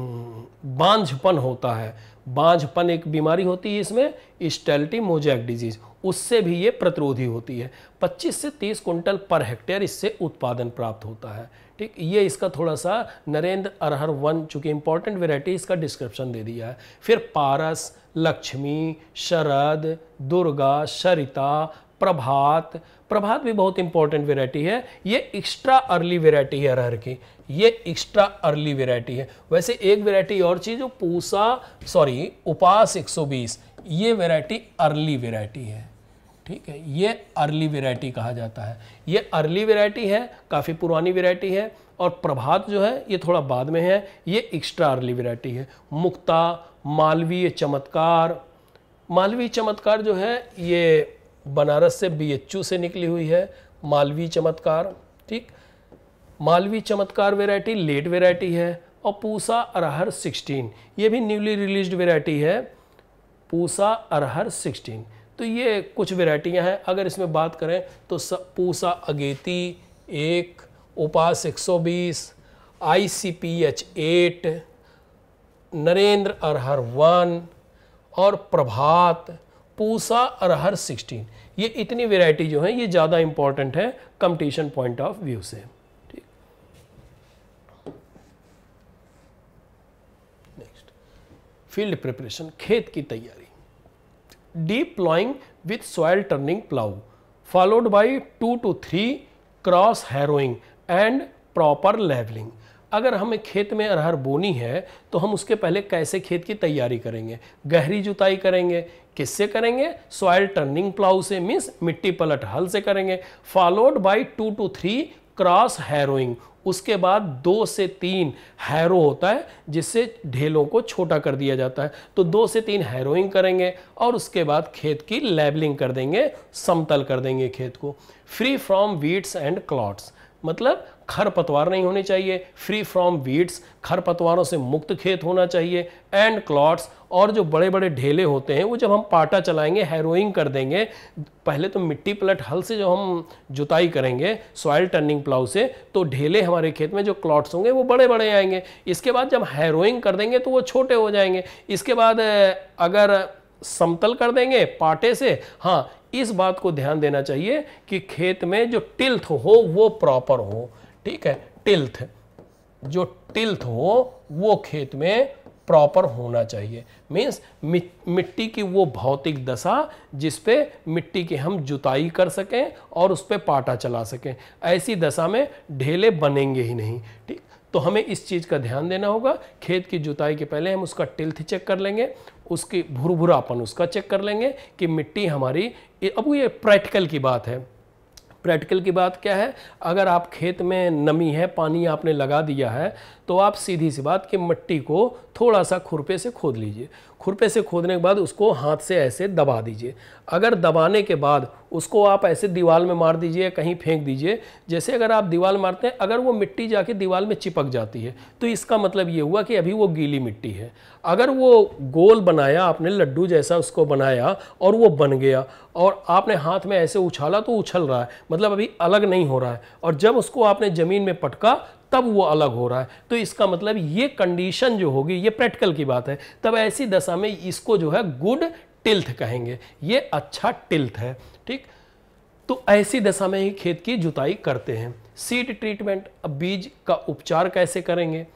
बांझपन होता है, बांझपन एक बीमारी होती है इसमें, स्टेरिलिटी मोज़ेक डिजीज, उससे भी ये प्रतिरोधी होती है। 25 से 30 कुंटल पर हेक्टेयर इससे उत्पादन प्राप्त होता है। ठीक, ये इसका थोड़ा सा नरेंद्र अरहर 1 चूँकि इंपॉर्टेंट वेराइटी, इसका डिस्क्रिप्शन दे दिया है। फिर पारस, लक्ष्मी, शरद, दुर्गा, सरिता, प्रभात, प्रभात भी बहुत इंपॉर्टेंट वेराइटी है। ये एक्स्ट्रा अर्ली वेराइटी है अरहर की, ये एक्स्ट्रा अर्ली वेराइटी है। वैसे एक वेराइटी और चीज़ जो उपास 120, ये वेराइटी अर्ली वेराइटी है, ठीक है, ये अर्ली वेराइटी कहा जाता है। ये अर्ली वेराइटी है, काफ़ी पुरानी वेराइटी है। और प्रभात जो है ये थोड़ा बाद में है, ये एक्स्ट्रा अर्ली वेराइटी है। मुक्ता, मालवीय चमत्कार, मालवीय चमत्कार जो है ये बनारस से BHU से निकली हुई है, मालवीय चमत्कार, ठीक। मालवीय चमत्कार वेराइटी लेट वेराइटी है। और पूसा अरहर 16, ये भी न्यूली रिलीज्ड वेराइटी है, पूसा अरहर 16। तो ये कुछ वेराइटियां हैं। अगर इसमें बात करें तो पूसा अगेती 1, उपास 120, ICPH 8, नरेंद्र अरहर 1 और प्रभात, पूसा अरहर 16। ये इतनी वेराइटी जो है ये ज़्यादा इंपॉर्टेंट है कंपटीशन पॉइंट ऑफ व्यू से। ठीक, नेक्स्ट, फील्ड प्रिपरेशन, खेत की तैयारी। Deep ploughing with soil turning plough followed by 2 to 3 cross harrowing and proper levelling. अगर हमें खेत में अरहर बोनी है तो हम उसके पहले कैसे खेत की तैयारी करेंगे? गहरी जुताई करेंगे। किससे करेंगे? सॉइल टर्निंग प्लाउ से, मीन्स मिट्टी पलट हल से करेंगे। Followed by 2 to 3 cross harrowing, उसके बाद 2 से 3 हैरो होता है जिससे ढेलों को छोटा कर दिया जाता है। तो 2 से 3 हैरोइंग करेंगे और उसके बाद खेत की लेवलिंग कर देंगे, समतल कर देंगे खेत को। Free from weeds and clots, मतलब खरपतवार नहीं होने चाहिए। फ्री फ्रॉम वीड्स, खरपतवारों से मुक्त खेत होना चाहिए। एंड क्लॉट्स, और जो बड़े बड़े ढेले होते हैं वो जब हम पाटा चलाएंगे, हैरोइंग कर देंगे, पहले तो मिट्टी पलट हल से जो हम जुताई करेंगे सॉइल टर्निंग प्लाउ से, तो ढेले हमारे खेत में जो क्लॉट्स होंगे वो बड़े बड़े आएंगे। इसके बाद जब हैरोइंग कर देंगे तो वो छोटे हो जाएंगे। इसके बाद अगर समतल कर देंगे पाटे से, हाँ, इस बात को ध्यान देना चाहिए कि खेत में जो टिल्थ हो वो प्रॉपर हो। ठीक है, टिल्थ, जो टिल्थ हो वो खेत में प्रॉपर होना चाहिए। मीन्स मिट्टी की वो भौतिक दशा जिस पे मिट्टी की हम जुताई कर सकें और उस पे पाटा चला सकें, ऐसी दशा में ढेले बनेंगे ही नहीं। ठीक, तो हमें इस चीज़ का ध्यान देना होगा। खेत की जुताई के पहले हम उसका टिल्थ चेक कर लेंगे, उसकी भुरभुरापन उसका चेक कर लेंगे कि मिट्टी हमारी, अब ये प्रैक्टिकल की बात है, प्रैक्टिकल की बात क्या है, अगर आप खेत में नमी है, पानी आपने लगा दिया है, तो आप सीधी सी बात कि मिट्टी को थोड़ा सा खुरपे से खोद लीजिए। खुरपे से खोदने के बाद उसको हाथ से ऐसे दबा दीजिए। अगर दबाने के बाद उसको आप ऐसे दीवार में मार दीजिए, कहीं फेंक दीजिए। जैसे अगर आप दीवार मारते हैं, अगर वो मिट्टी जाके दीवार में चिपक जाती है तो इसका मतलब ये हुआ कि अभी वो गीली मिट्टी है। अगर वो गोल बनाया, आपने लड्डू जैसा उसको बनाया और वो बन गया और आपने हाथ में ऐसे उछाला तो उछल रहा है, मतलब अभी अलग नहीं हो रहा है, और जब उसको आपने ज़मीन में पटका तब वो अलग हो रहा है, तो इसका मतलब ये कंडीशन जो होगी, ये प्रैक्टिकल की बात है, तब ऐसी दशा में इसको जो है गुड टिल्थ कहेंगे, ये अच्छा टिल्थ है। ठीक, तो ऐसी दशा में ही खेत की जुताई करते हैं। सीड ट्रीटमेंट, अब बीज का उपचार कैसे करेंगे?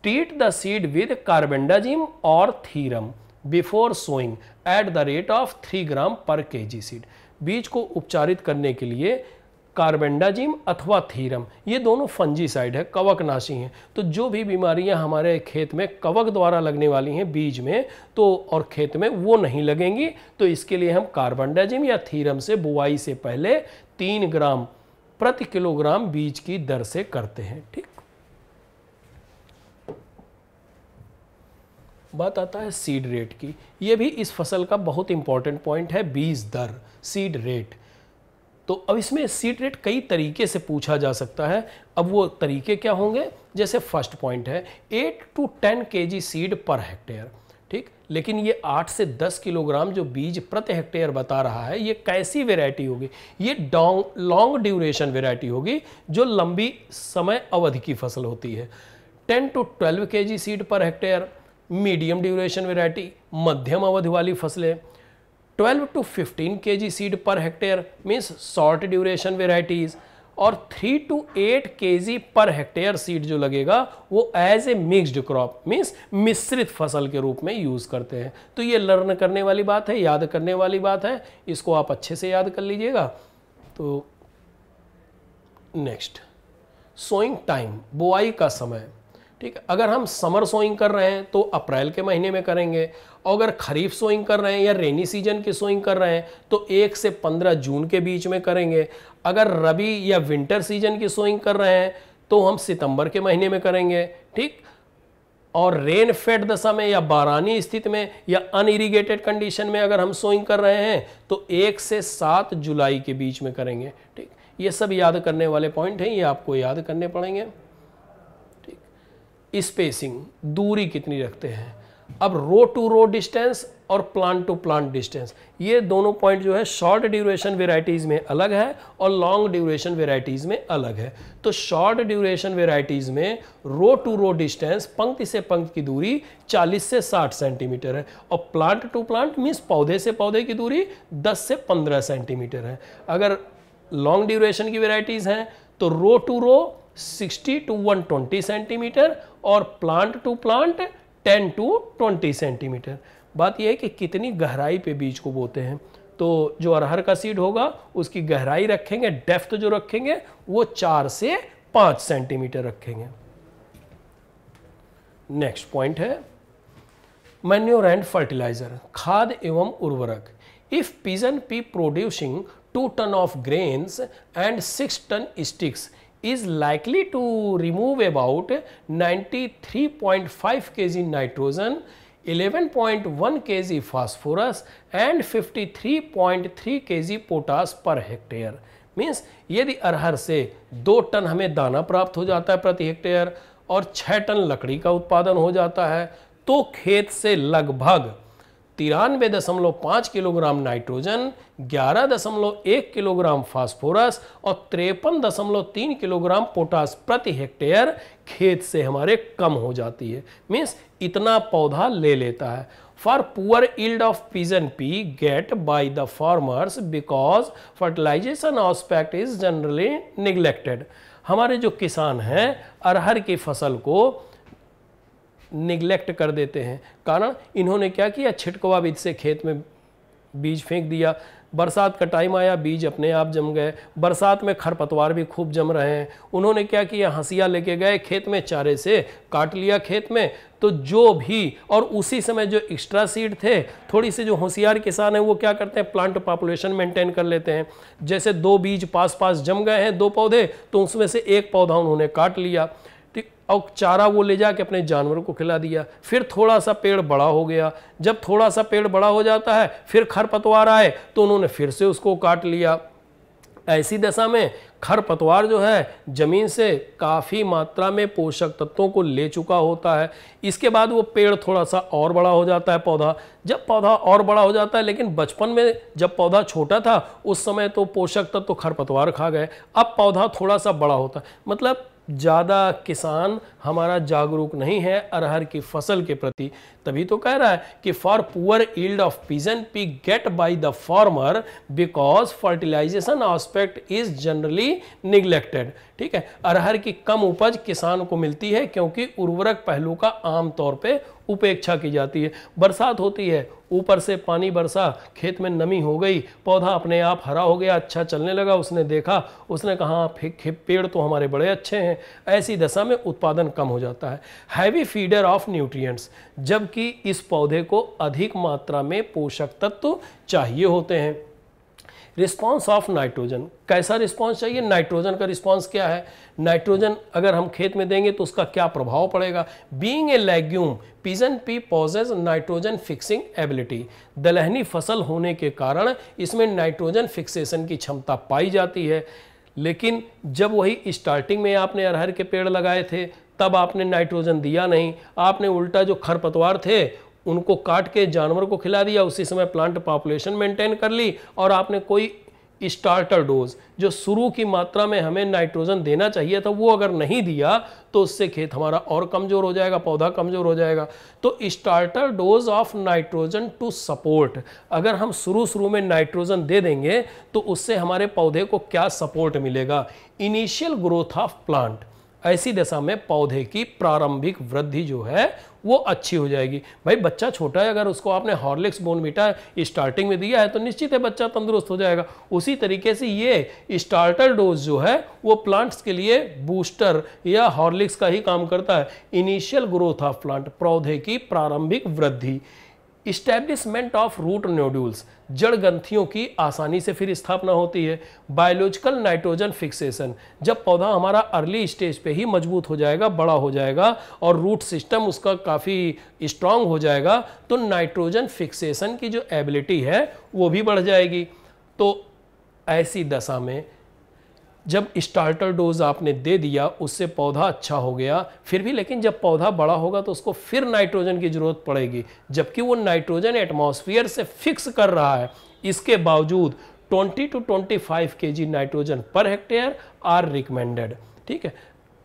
Treat the seed with carbendazim और thiram before sowing at the rate of 3 gram per KG seed. बीज को उपचारित करने के लिए कार्बेंडाजिम अथवा थीरम, ये दोनों फंजीसाइड है, कवकनाशी हैं। तो जो भी बीमारियां हमारे खेत में कवक द्वारा लगने वाली हैं बीज में, तो और खेत में वो नहीं लगेंगी, तो इसके लिए हम कार्बेंडाजिम या थीरम से बुआई से पहले 3 ग्राम प्रति किलोग्राम बीज की दर से करते हैं। ठीक, बात आता है सीड रेट की। ये भी इस फसल का बहुत इंपॉर्टेंट पॉइंट है, बीज दर, सीड रेट। तो अब इसमें सीड रेट कई तरीके से पूछा जा सकता है। अब वो तरीके क्या होंगे? जैसे फर्स्ट पॉइंट है 8 to 10 kg सीड पर हेक्टेयर। ठीक, लेकिन ये 8 से 10 किलोग्राम जो बीज प्रति हेक्टेयर बता रहा है, ये कैसी वेराइटी होगी? ये लॉन्ग ड्यूरेशन वेराइटी होगी, जो लंबी समय अवधि की फसल होती है। 10 to 12 kg सीड पर हेक्टेयर मीडियम ड्यूरेशन वेराइटी, मध्यम अवधि वाली फसलें। 12 to 15 kg सीड पर hectare means short duration varieties, और 3 to 8 kg पर हेक्टेयर सीड जो लगेगा वो as a mixed crop means मिश्रित फसल के रूप में यूज़ करते हैं। तो ये लर्न करने वाली बात है, याद करने वाली बात है, इसको आप अच्छे से याद कर लीजिएगा। तो नेक्स्ट, सोइंग टाइम, बुआई का समय। ठीक है, अगर हम समर सोइंग कर रहे हैं तो अप्रैल के महीने में करेंगे, और अगर खरीफ सोइंग कर रहे हैं या रेनी सीजन की सोइंग कर रहे हैं तो 1 से 15 जून के बीच में करेंगे। अगर रबी या विंटर सीजन की सोइंग कर रहे हैं तो हम सितंबर के महीने में करेंगे। ठीक, और रेन फेड दशा में या बारानी स्थिति में या अनइरिगेटेड कंडीशन में अगर हम सोइंग कर रहे हैं तो 1 से 7 जुलाई के बीच में करेंगे। ठीक, ये सब याद करने वाले पॉइंट हैं, ये आपको याद करने पड़ेंगे। स्पेसिंग, दूरी कितनी रखते हैं। अब रो टू रो डिस्टेंस और प्लांट टू प्लांट डिस्टेंस, ये दोनों पॉइंट जो है शॉर्ट ड्यूरेशन वेराइटीज़ में अलग है और लॉन्ग ड्यूरेशन वेराइटीज़ में अलग है। तो शॉर्ट ड्यूरेशन वेराइटीज़ में रो टू रो डिस्टेंस, पंक्ति से पंक्ति की दूरी 40 से 60 सेंटीमीटर है, और प्लांट टू प्लांट मीन्स पौधे से पौधे की दूरी 10 से 15 सेंटीमीटर है। अगर लॉन्ग ड्यूरेशन की वेराइटीज़ हैं तो row to row 60 to 120 centimetre और plant to plant 10 to 20 centimetre. बात यह है कि कितनी गहराई पे बीज को बोते हैं। तो जो अरहर का सीड होगा उसकी गहराई रखेंगे, डेप्थ जो रखेंगे वो 4 से 5 सेंटीमीटर रखेंगे। नेक्स्ट पॉइंट है मैन्योर एंड फर्टिलाइजर, खाद एवं उर्वरक। If pigeon pea producing 2 ton of grains and 6 ton sticks is likely to remove about 93.5 kg nitrogen, 11.1 kg phosphorus and 53.3 kg potash per hectare। Means यदि अरहर से 2 ton हमें दाना प्राप्त हो जाता है प्रति हेक्टेयर और 6 टन लकड़ी का उत्पादन हो जाता है, तो खेत से लगभग 93.5 किलोग्राम नाइट्रोजन, 11.1 किलोग्राम फास्फोरस और 53.3 किलोग्राम पोटास प्रति हेक्टेयर खेत से हमारे कम हो जाती है। मीन्स इतना पौधा ले लेता है। For poor yield of pigeon pea get by the farmers because fertilisation aspect is generally neglected. हमारे जो किसान हैं अरहर की फसल को निगलेक्ट कर देते हैं। कारण इन्होंने क्या किया, छिटकवा विधि से खेत में बीज फेंक दिया, बरसात का टाइम आया, बीज अपने आप जम गए। बरसात में खरपतवार भी खूब जम रहे हैं। उन्होंने क्या किया, हंसिया लेके गए खेत में, चारे से काट लिया खेत में। तो जो भी, और उसी समय जो एक्स्ट्रा सीड थे, थोड़ी सी जो होशियार किसान है वो क्या करते हैं, प्लांट पॉपुलेशन मेंटेन कर लेते हैं। जैसे 2 बीज पास पास जम गए हैं, 2 पौधे, तो उसमें से एक पौधा उन्होंने काट लिया, ठीक, और चारा वो ले जाके अपने जानवरों को खिला दिया। फिर थोड़ा सा पेड़ बड़ा हो गया, जब थोड़ा सा पेड़ बड़ा हो जाता है फिर खरपतवार आए तो उन्होंने फिर से उसको काट लिया। ऐसी दशा में खरपतवार जो है जमीन से काफ़ी मात्रा में पोषक तत्वों को ले चुका होता है। इसके बाद वो पेड़ थोड़ा सा और बड़ा हो जाता है, पौधा, जब पौधा और बड़ा हो जाता है, लेकिन बचपन में जब पौधा छोटा था उस समय तो पोषक तत्व खरपतवार खा गए, अब पौधा थोड़ा सा बड़ा होता है। मतलब ज़्यादा किसान हमारा जागरूक नहीं है अरहर की फसल के प्रति। तभी तो कह रहा है कि for poor yield of pigeon pea get by the farmer because fertilisation aspect is generally neglected. ठीक है, अरहर की कम उपज किसान को मिलती है क्योंकि उर्वरक पहलू का आमतौर पे उपेक्षा की जाती है। बरसात होती है, ऊपर से पानी बरसा, खेत में नमी हो गई, पौधा अपने आप हरा हो गया, अच्छा चलने लगा, उसने देखा, उसने कहा पेड़ तो हमारे बड़े अच्छे हैं। ऐसी दशा में उत्पादन कम हो जाता है। हैवी फीडर ऑफ न्यूट्रिएंट्स, जबकि इस पौधे को अधिक मात्रा में पोषक तत्व चाहिए होते हैं। रिस्पांस ऑफ नाइट्रोजन, कैसा रिस्पांस चाहिए, नाइट्रोजन का रिस्पांस क्या है, नाइट्रोजन अगर हम खेत में देंगे तो उसका क्या प्रभाव पड़ेगा। Being a legume pigeon pea possesses nitrogen fixing ability, दलहनी फसल होने के कारण इसमें नाइट्रोजन फिक्सेशन की क्षमता पाई जाती है। लेकिन जब वही स्टार्टिंग में आपने अरहर के पेड़ लगाए थे तब आपने नाइट्रोजन दिया नहीं, आपने उल्टा जो खरपतवार थे उनको काट के जानवर को खिला दिया, उसी समय प्लांट पॉपुलेशन मेंटेन कर ली, और आपने कोई स्टार्टर डोज जो शुरू की मात्रा में हमें नाइट्रोजन देना चाहिए था वो अगर नहीं दिया तो उससे खेत हमारा और कमज़ोर हो जाएगा, पौधा कमज़ोर हो जाएगा। तो starter dose of nitrogen to support, अगर हम शुरू में नाइट्रोजन दे देंगे तो उससे हमारे पौधे को क्या सपोर्ट मिलेगा, इनिशियल ग्रोथ ऑफ प्लांट। ऐसी दशा में पौधे की प्रारंभिक वृद्धि जो है वो अच्छी हो जाएगी। भाई बच्चा छोटा है, अगर उसको आपने हॉर्लिक्स बोर्नवीटा स्टार्टिंग में दिया है तो निश्चित है बच्चा तंदुरुस्त हो जाएगा। उसी तरीके से ये स्टार्टर डोज जो है वो प्लांट्स के लिए बूस्टर या हॉर्लिक्स का ही काम करता है। इनिशियल ग्रोथ ऑफ प्लांट, पौधे की प्रारंभिक वृद्धि। इस्टेब्लिशमेंट ऑफ रूट नोड्यूल्स, जड़ ग्रंथियों की आसानी से फिर स्थापना होती है। बायोलॉजिकल नाइट्रोजन फिक्सेशन, जब पौधा हमारा अर्ली स्टेज पे ही मजबूत हो जाएगा, बड़ा हो जाएगा और रूट सिस्टम उसका काफ़ी स्ट्रांग हो जाएगा तो नाइट्रोजन फिक्सेशन की जो एबिलिटी है वो भी बढ़ जाएगी। तो ऐसी दशा में जब स्टार्टर डोज आपने दे दिया उससे पौधा अच्छा हो गया, फिर भी लेकिन जब पौधा बड़ा होगा तो उसको फिर नाइट्रोजन की जरूरत पड़ेगी, जबकि वो नाइट्रोजन एटमॉस्फेयर से फिक्स कर रहा है। इसके बावजूद 20 to 25 kg nitrogen per hectare are recommended. ठीक है,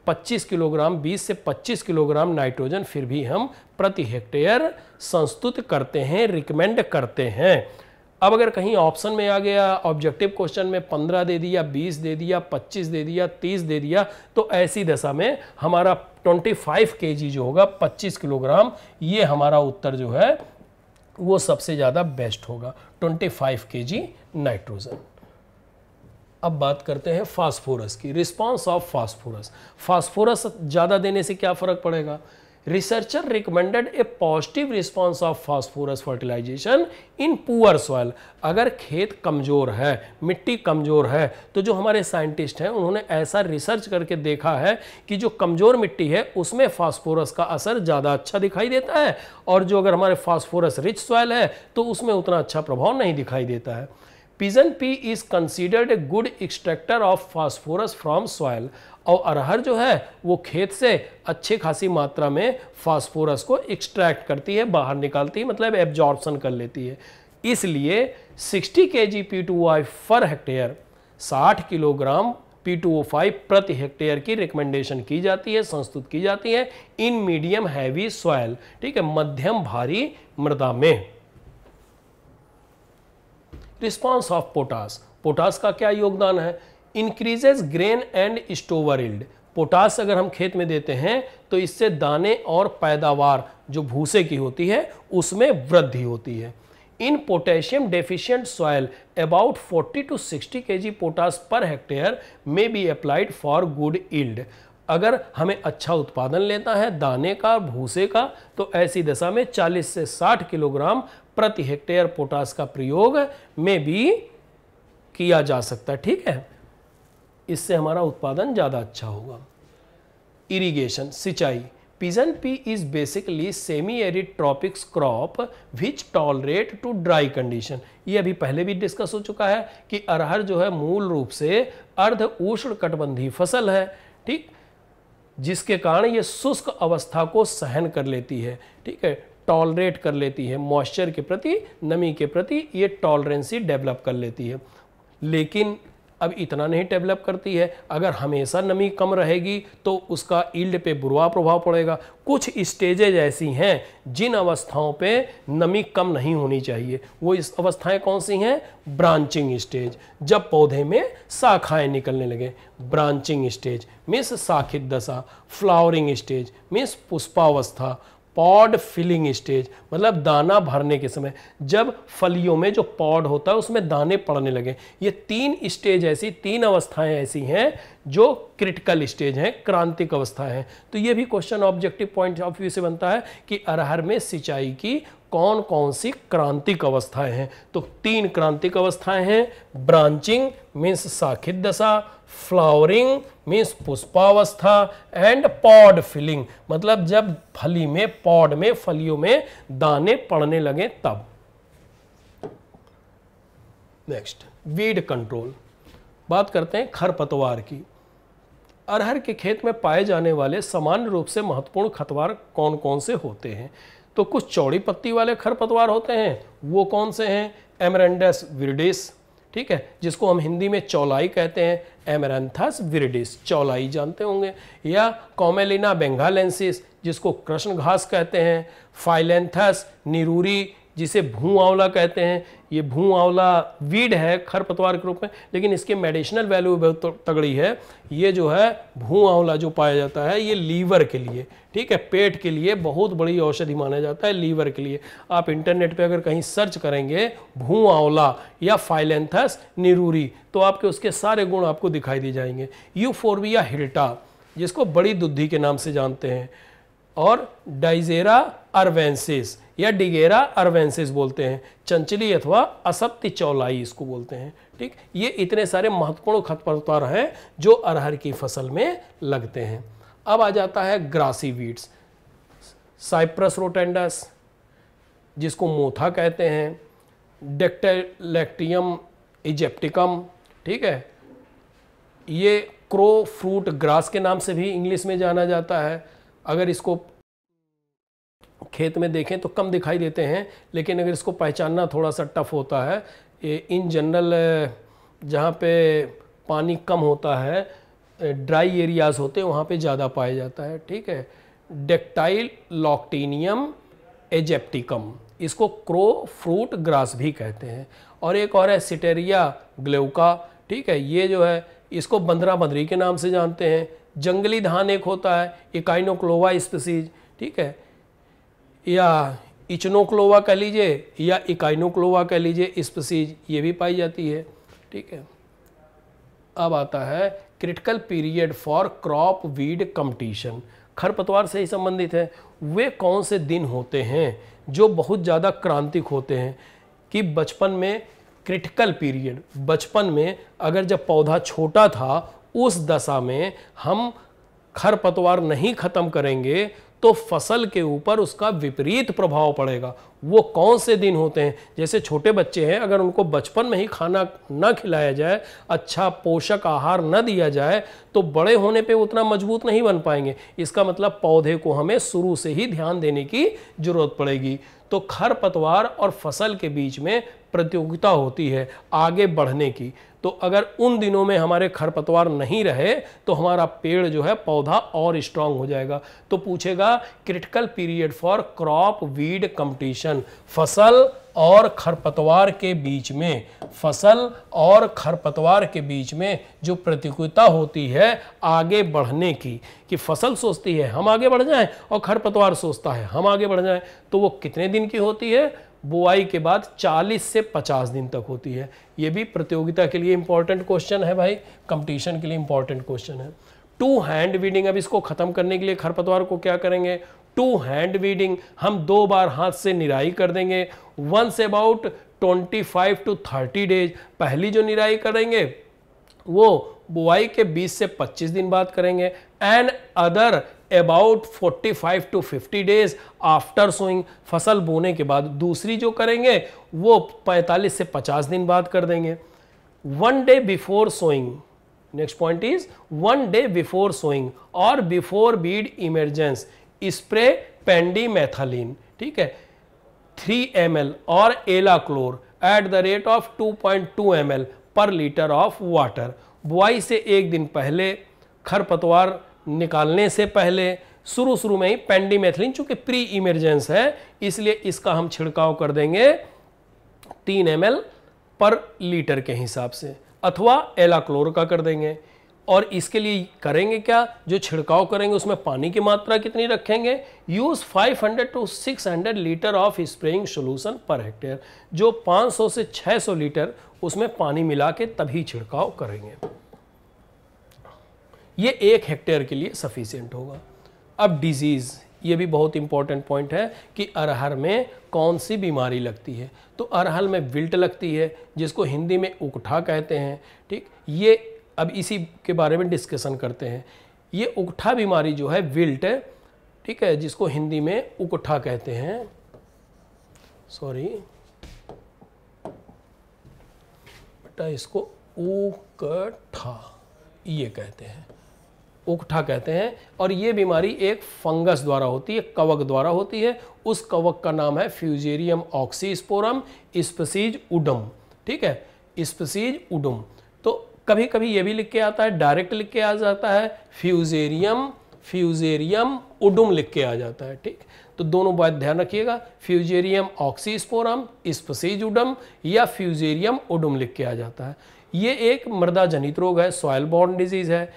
25 किलोग्राम, 20 से 25 किलोग्राम नाइट्रोजन फिर भी हम प्रति हेक्टेयर संस्तुत करते हैं, रिकमेंड करते हैं। अब अगर कहीं ऑप्शन में आ गया, ऑब्जेक्टिव क्वेश्चन में 15 दे दिया, 20 दे दिया, 25 दे दिया, 30 दे दिया, तो ऐसी दशा में हमारा 25 kg जो होगा, 25 किलोग्राम, ये हमारा उत्तर जो है वो सबसे ज़्यादा बेस्ट होगा, 25 kg नाइट्रोजन। अब बात करते हैं फास्फोरस की, रिस्पांस ऑफ फास्फोरस। फास्फोरस ज़्यादा देने से क्या फ़र्क पड़ेगा। Researcher recommended a positive response of phosphorus fertilisation in poor soil. अगर खेत कमज़ोर है, मिट्टी कमज़ोर है, तो जो हमारे साइंटिस्ट हैं उन्होंने ऐसा रिसर्च करके देखा है कि जो कमज़ोर मिट्टी है उसमें फास्फोरस का असर ज़्यादा अच्छा दिखाई देता है, और जो अगर हमारे फास्फोरस रिच सॉइल है तो उसमें उतना अच्छा प्रभाव नहीं दिखाई देता है। Pigeon pea is considered a good extractor of phosphorus from soil, और अरहर जो है वो खेत से अच्छी खासी मात्रा में फास्फोरस को एक्सट्रैक्ट करती है, बाहर निकालती है, मतलब एब्जॉर्प्शन कर लेती है। इसलिए 60 kg P2O5 per hectare, 60 kilogram P2O5 प्रति हेक्टेयर की रिकमेंडेशन की जाती है, संस्तुत की जाती है इन मीडियम हैवी सॉइल। ठीक है, मध्यम भारी मृदा में। रिस्पांस ऑफ पोटास, पोटास का क्या योगदान है। Increases grain and stover yield, potash अगर हम खेत में देते हैं तो इससे दाने और पैदावार जो भूसे की होती है उसमें वृद्धि होती है। In potassium deficient soil about 40 to 60 kg potash per hectare may be applied for good yield. अगर हमें अच्छा उत्पादन लेना है दाने का, भूसे का, तो ऐसी दशा में 40 से 60 किलोग्राम प्रति हेक्टेयर पोटास का प्रयोग में भी किया जा सकता है। ठीक है, इससे हमारा उत्पादन ज़्यादा अच्छा होगा। इरिगेशन, सिंचाई। Pigeon pea is basically semi arid tropics crop which tolerate to dry condition. ये अभी पहले भी डिस्कस हो चुका है कि अरहर जो है मूल रूप से अर्ध उष्ण कटिबंधीय फसल है, ठीक, जिसके कारण ये शुष्क अवस्था को सहन कर लेती है। ठीक है, टॉलरेट कर लेती है, मॉइस्चर के प्रति, नमी के प्रति ये टॉलरेंसी डेवलप कर लेती है। लेकिन अब इतना नहीं डेवलप करती है। अगर हमेशा नमी कम रहेगी तो उसका यील्ड पे बुरा प्रभाव पड़ेगा। कुछ स्टेजेज ऐसी हैं जिन अवस्थाओं पे नमी कम नहीं होनी चाहिए। वो इस अवस्थाएं कौन सी हैं? ब्रांचिंग स्टेज, जब पौधे में शाखाएं निकलने लगे। ब्रांचिंग स्टेज मीन्स शाखित दशा, फ्लावरिंग स्टेज मीन्स पुष्पावस्था, पॉड फिलिंग स्टेज मतलब दाना भरने के समय, जब फलियों में जो पॉड होता है उसमें दाने पड़ने लगे। ये 3 स्टेज ऐसी, 3 अवस्थाएं ऐसी हैं जो क्रिटिकल स्टेज हैं, क्रांतिक अवस्थाएं हैं। तो ये भी question objective point of view से बनता है कि अरहर में सिंचाई की कौन कौन सी क्रांतिक अवस्थाएं हैं। तो 3 क्रांतिक अवस्थाएं हैं। ब्रांचिंग मीन्स शाखित दशा, फ्लावरिंग मीन्स पुष्पावस्था, एंड पॉड फिलिंग मतलब जब फली में, पॉड में, फलियों में दाने पड़ने लगे तब। Next, weed control. बात करते हैं खरपतवार की। अरहर के खेत में पाए जाने वाले सामान्य रूप से महत्वपूर्ण खरपतवार कौन कौन से होते हैं? तो कुछ चौड़ी पत्ती वाले खरपतवार होते हैं। वो कौन से हैं? एमरेंडस विरिडिस, ठीक है, जिसको हम हिंदी में चौलाई कहते हैं, एमरैंथस विरिडिस, चौलाई जानते होंगे, या कॉमेलिना बेंगालेंसिस जिसको कृष्ण घास कहते हैं, फाइलेंथस निरूरी जिसे भू आंवला कहते हैं। ये भू आंवला वीड है खरपतवार के रूप में, लेकिन इसके मेडिसिनल वैल्यू बहुत तगड़ी है। ये जो है भू आंवला जो पाया जाता है ये लीवर के लिए, ठीक है, पेट के लिए बहुत बड़ी औषधि माना जाता है, लीवर के लिए। आप इंटरनेट पे अगर कहीं सर्च करेंगे भू आंवला या फाइलेंथस निरूरी तो आपके उसके सारे गुण आपको दिखाई दे जाएंगे। यूफोर्बिया हिल्टा जिसको बड़ी दुद्धि के नाम से जानते हैं, और डाइजेरा अर्वेंसिस या डिगेरा अर्वेंसिस बोलते हैं, चंचली अथवा असत्य चौलाई इसको बोलते हैं। ठीक, ये इतने सारे महत्वपूर्ण खरपतवार हैं जो अरहर की फसल में लगते हैं। अब आ जाता है ग्रासी वीड्स। साइप्रस रोटेंडस जिसको मोथा कहते हैं, डेक्टेलेक्टियम इजेप्टिकम, ठीक है, ये क्रो फ्रूट ग्रास के नाम से भी इंग्लिश में जाना जाता है। अगर इसको खेत में देखें तो कम दिखाई देते हैं, लेकिन अगर इसको पहचानना थोड़ा सा टफ होता है। ये इन जनरल जहाँ पे पानी कम होता है, ड्राई एरियाज होते हैं, वहाँ पे ज़्यादा पाया जाता है। ठीक है, डेक्टाइल लॉक्टीनियम एजेप्टिकम, इसको क्रो फ्रूट ग्रास भी कहते हैं। और एक और है सिटेरिया ग्लेउका, ठीक है, ये जो है इसको बंदरा बंदरी के नाम से जानते हैं। जंगली धान एक होता है इकाइनोक्लोवा स्पीसीज, ठीक है, या इचनोक्लोवा कह लीजिए या इकाइनोक्लोवा कह लीजिए स्पीसीज, ये भी पाई जाती है। ठीक है, अब आता है critical period for crop weed competition. खरपतवार से ही संबंधित है। वे कौन से दिन होते हैं जो बहुत ज़्यादा क्रांतिक होते हैं कि बचपन में, क्रिटिकल पीरियड बचपन में अगर जब पौधा छोटा था उस दशा में हम खरपतवार नहीं खत्म करेंगे तो फसल के ऊपर उसका विपरीत प्रभाव पड़ेगा। वो कौन से दिन होते हैं? जैसे छोटे बच्चे हैं, अगर उनको बचपन में ही खाना न खिलाया जाए, अच्छा पोषक आहार न दिया जाए, तो बड़े होने पे उतना मजबूत नहीं बन पाएंगे। इसका मतलब पौधे को हमें शुरू से ही ध्यान देने की जरूरत पड़ेगी। तो खरपतवार और फसल के बीच में प्रतियोगिता होती है आगे बढ़ने की। तो अगर उन दिनों में हमारे खरपतवार नहीं रहे तो हमारा पेड़ जो है, पौधा और स्ट्रांग हो जाएगा। तो पूछेगा critical period for crop weed competition, फसल और खरपतवार के बीच में, फसल और खरपतवार के बीच में जो प्रतियोगिता होती है आगे बढ़ने की, कि फसल सोचती है हम आगे बढ़ जाएं और खरपतवार सोचता है हम आगे बढ़ जाएं, तो वो कितने दिन की होती है? बुआई के बाद 40 से 50 दिन तक होती है। ये भी प्रतियोगिता के लिए इंपॉर्टेंट क्वेश्चन है भाई, कंपटीशन के लिए इंपॉर्टेंट क्वेश्चन है। टू हैंड वीडिंग, अब इसको खत्म करने के लिए खरपतवार को क्या करेंगे, टू हैंड वीडिंग, हम 2 बार हाथ से निराई कर देंगे। वंस अबाउट 25 to 30 डेज, पहली जो निराई करेंगे वो बुआई के 20 से 25 दिन बाद करेंगे। And other about 45 to 50 days after sowing, फसल बोने के बाद दूसरी जो करेंगे वो 45 से 50 दिन बाद कर देंगे। 1 day before sowing, next point is 1 day before sowing और before weed emergence spray pendimethalin, ठीक है, 3 ml और alachlor at the rate of 2.2 ml पर लीटर ऑफ वाटर। बुआई से 1 दिन पहले, खरपतवार निकालने से पहले, शुरू में ही पेंडीमेथलिन, चूंकि प्री इमरजेंस है इसलिए इसका हम छिड़काव कर देंगे 3 ml पर लीटर के हिसाब से, अथवा एलाक्लोर का कर देंगे। और इसके लिए करेंगे क्या, जो छिड़काव करेंगे उसमें पानी की मात्रा कितनी रखेंगे, use 500 to 600 litre of spraying solution per hectare, जो 500 से 600 लीटर उसमें पानी मिला के तभी छिड़काव करेंगे। ये 1 हेक्टेयर के लिए सफिशिएंट होगा। अब डिजीज, ये भी बहुत इंपॉर्टेंट पॉइंट है कि अरहर में कौन सी बीमारी लगती है। तो अरहर में विल्ट लगती है, जिसको हिंदी में उकठा कहते हैं, ठीक। ये अब इसी के बारे में डिस्कशन करते हैं। ये उकठा बीमारी जो है विल्ट, ठीक है, जिसको हिंदी में उकठा कहते हैं, सॉरी बेटा, इसको उकठा ये कहते हैं, उकठा कहते हैं। और ये बीमारी एक फंगस द्वारा होती है, कवक द्वारा होती है। उस कवक का नाम है फ्यूजेरियम ऑक्सीस्पोरम स्पीसीज उडम, ठीक है, स्पीसीज उडम। तो कभी कभी ये भी लिख के आता है, डायरेक्ट लिख के आ जाता है, फ्यूजेरियम उडुम लिख के आ जाता है, ठीक। तो दोनों बात ध्यान रखिएगा, फ्यूजेरियम ऑक्सीस्पोरम स्पीसीज उडम या फ्यूजेरियम उडुम लिख के आ जाता है। ये एक मृदा जनित रोग है, सॉइल बॉर्न डिजीज है।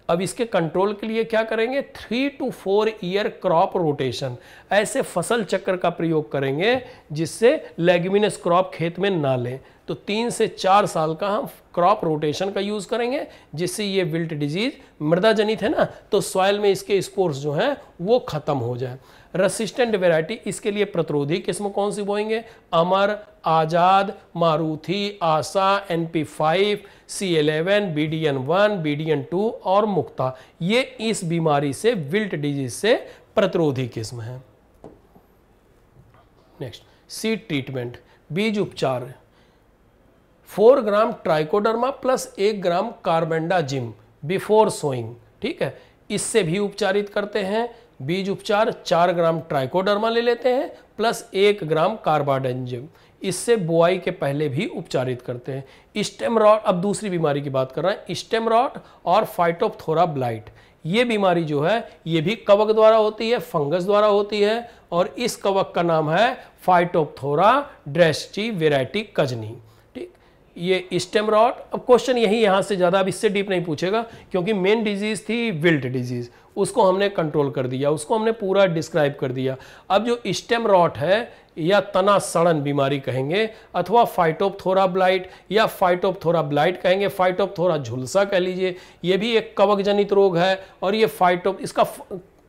अब इसके कंट्रोल के लिए क्या करेंगे, 3 to 4 ईयर क्रॉप रोटेशन, ऐसे फसल चक्र का प्रयोग करेंगे जिससे लेग्यूमिनस क्रॉप खेत में ना लें। तो 3 से 4 साल का हम क्रॉप रोटेशन का यूज करेंगे, जिससे ये विल्ट डिजीज मृदा जनित है ना, तो सॉइल में इसके स्पोर्स जो हैं वो खत्म हो जाए। रेसिस्टेंट वैरायटी, इसके लिए प्रतिरोधी किस्म कौन सी बोएंगे, अमर, आजाद, मारुति, आशा, NP5, C11, BDN1, BDN2 और मुक्ता, ये इस बीमारी से, विल्ट डिजीज से प्रतिरोधी किस्म है। नेक्स्ट, सीड ट्रीटमेंट, बीज उपचार, 4 ग्राम ट्राइकोडर्मा प्लस 1 ग्राम कार्बेंडाजिम बिफोर सोइंग, ठीक है, इससे भी उपचारित करते हैं। बीज उपचार 4 ग्राम ट्राइकोडर्मा ले लेते हैं प्लस 1 ग्राम कार्बाडेंजिम, इससे बुआई के पहले भी उपचारित करते हैं। स्टेम रॉट, अब दूसरी बीमारी की बात कर रहे हैं, स्टेम रॉट और फाइटोप्थोरा ब्लाइट। ये बीमारी जो है ये भी कवक द्वारा होती है, फंगस द्वारा होती है, और इस कवक का नाम है फाइटोप्थोरा ड्रेस्ची वेराइटी कजनी, ठीक। ये स्टेम रॉट, अब क्वेश्चन यही, यहाँ से ज़्यादा अब इससे डीप नहीं पूछेगा, क्योंकि मेन डिजीज थी विल्ट डिजीज, उसको हमने कंट्रोल कर दिया, उसको हमने पूरा डिस्क्राइब कर दिया। अब जो स्टेम रॉट है या तना सड़न बीमारी कहेंगे, अथवा फाइटोप्थोरा ब्लाइट या फाइटोप्थोरा ब्लाइट कहेंगे, फाइटोप्थोरा झुलसा कह लीजिए, ये भी एक कवक जनित रोग है। और ये इसका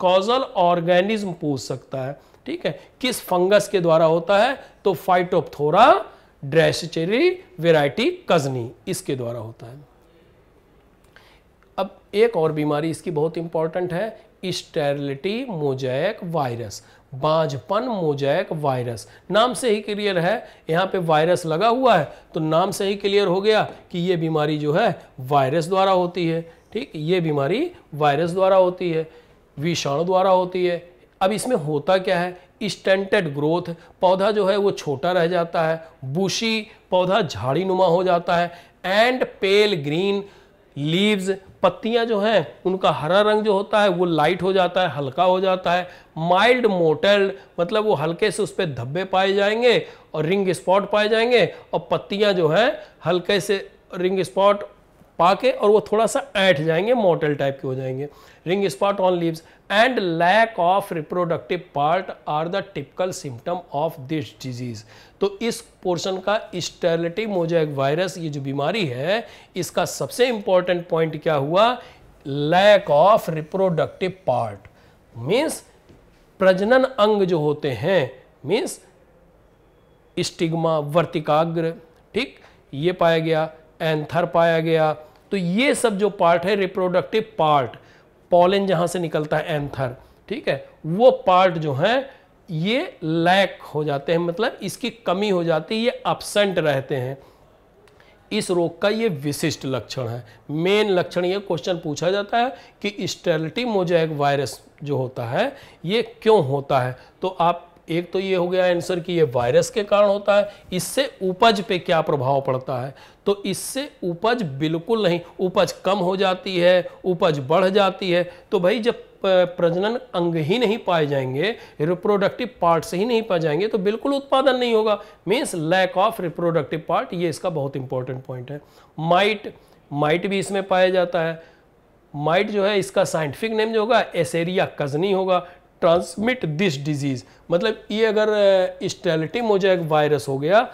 कॉजल ऑर्गेनिज्म पूछ सकता है, ठीक है, किस फंगस के द्वारा होता है, तो फाइटोप्थोरा ड्रेस्चेरी वेराइटी कजनी, इसके द्वारा होता है। अब एक और बीमारी इसकी बहुत इंपॉर्टेंट है, स्टेरिलिटी मोजैक वायरस, बांझपन मोजैक वायरस। नाम से ही क्लियर है, यहाँ पे वायरस लगा हुआ है तो नाम से ही क्लियर हो गया कि ये बीमारी जो है वायरस द्वारा होती है, ठीक, ये बीमारी वायरस द्वारा होती है, विषाणु द्वारा होती है। अब इसमें होता क्या है, स्टंटेड ग्रोथ, पौधा जो है वो छोटा रह जाता है, बुशी, पौधा झाड़ी नुमा हो जाता है, एंड पेल ग्रीन लीव्स, पत्तियां जो हैं उनका हरा रंग जो होता है वो लाइट हो जाता है, हल्का हो जाता है, माइल्ड मोटेल्ड, मतलब वो हल्के से उस पर धब्बे पाए जाएंगे और रिंग स्पॉट पाए जाएंगे, और पत्तियां जो हैं हल्के से रिंग स्पॉट पाके और वो थोड़ा सा ऐंठ जाएंगे, मोटल टाइप के हो जाएंगे। Ring spot on leaves and lack of reproductive part are the typical symptom of this disease. तो इस पोर्शन का स्टेरिलिटी मोज़ेक वायरस, ये जो बीमारी है, इसका सबसे इंपॉर्टेंट पॉइंट क्या हुआ? Lack of reproductive part, means प्रजनन अंग जो होते हैं, मीन्स स्टिग्मा, वर्तिकाग्र, ठीक, ये पाया गया, एंथर पाया गया। तो ये सब जो पार्ट है रिप्रोडक्टिव पार्ट, पॉलन जहां से निकलता है एंथर, ठीक है, वो पार्ट जो है ये लैक हो जाते हैं, मतलब इसकी कमी हो जाती है, ये absent रहते हैं। इस रोग का ये विशिष्ट लक्षण है, मेन लक्षण। ये क्वेश्चन पूछा जाता है कि स्टेरिलिटी मोज़ेक वायरस जो होता है ये क्यों होता है। तो आप, एक तो ये हो गया आंसर कि ये वायरस के कारण होता है। इससे उपज पे क्या प्रभाव पड़ता है? तो इससे उपज बिल्कुल नहीं, उपज कम हो जाती है, उपज बढ़ जाती है। तो भाई जब प्रजनन अंग ही नहीं पाए जाएंगे, रिप्रोडक्टिव पार्ट से ही नहीं पाए जाएंगे, तो बिल्कुल उत्पादन नहीं होगा, means lack of reproductive part. ये इसका बहुत इंपॉर्टेंट पॉइंट है। माइट भी इसमें पाया जाता है। माइट जो है, इसका साइंटिफिक नेम जो होगा एसेरिया कजनी होगा। ट्रांसमिट दिस डिजीज, मतलब ये अगर स्टेरिलिटी मोज़ेक वायरस हो गया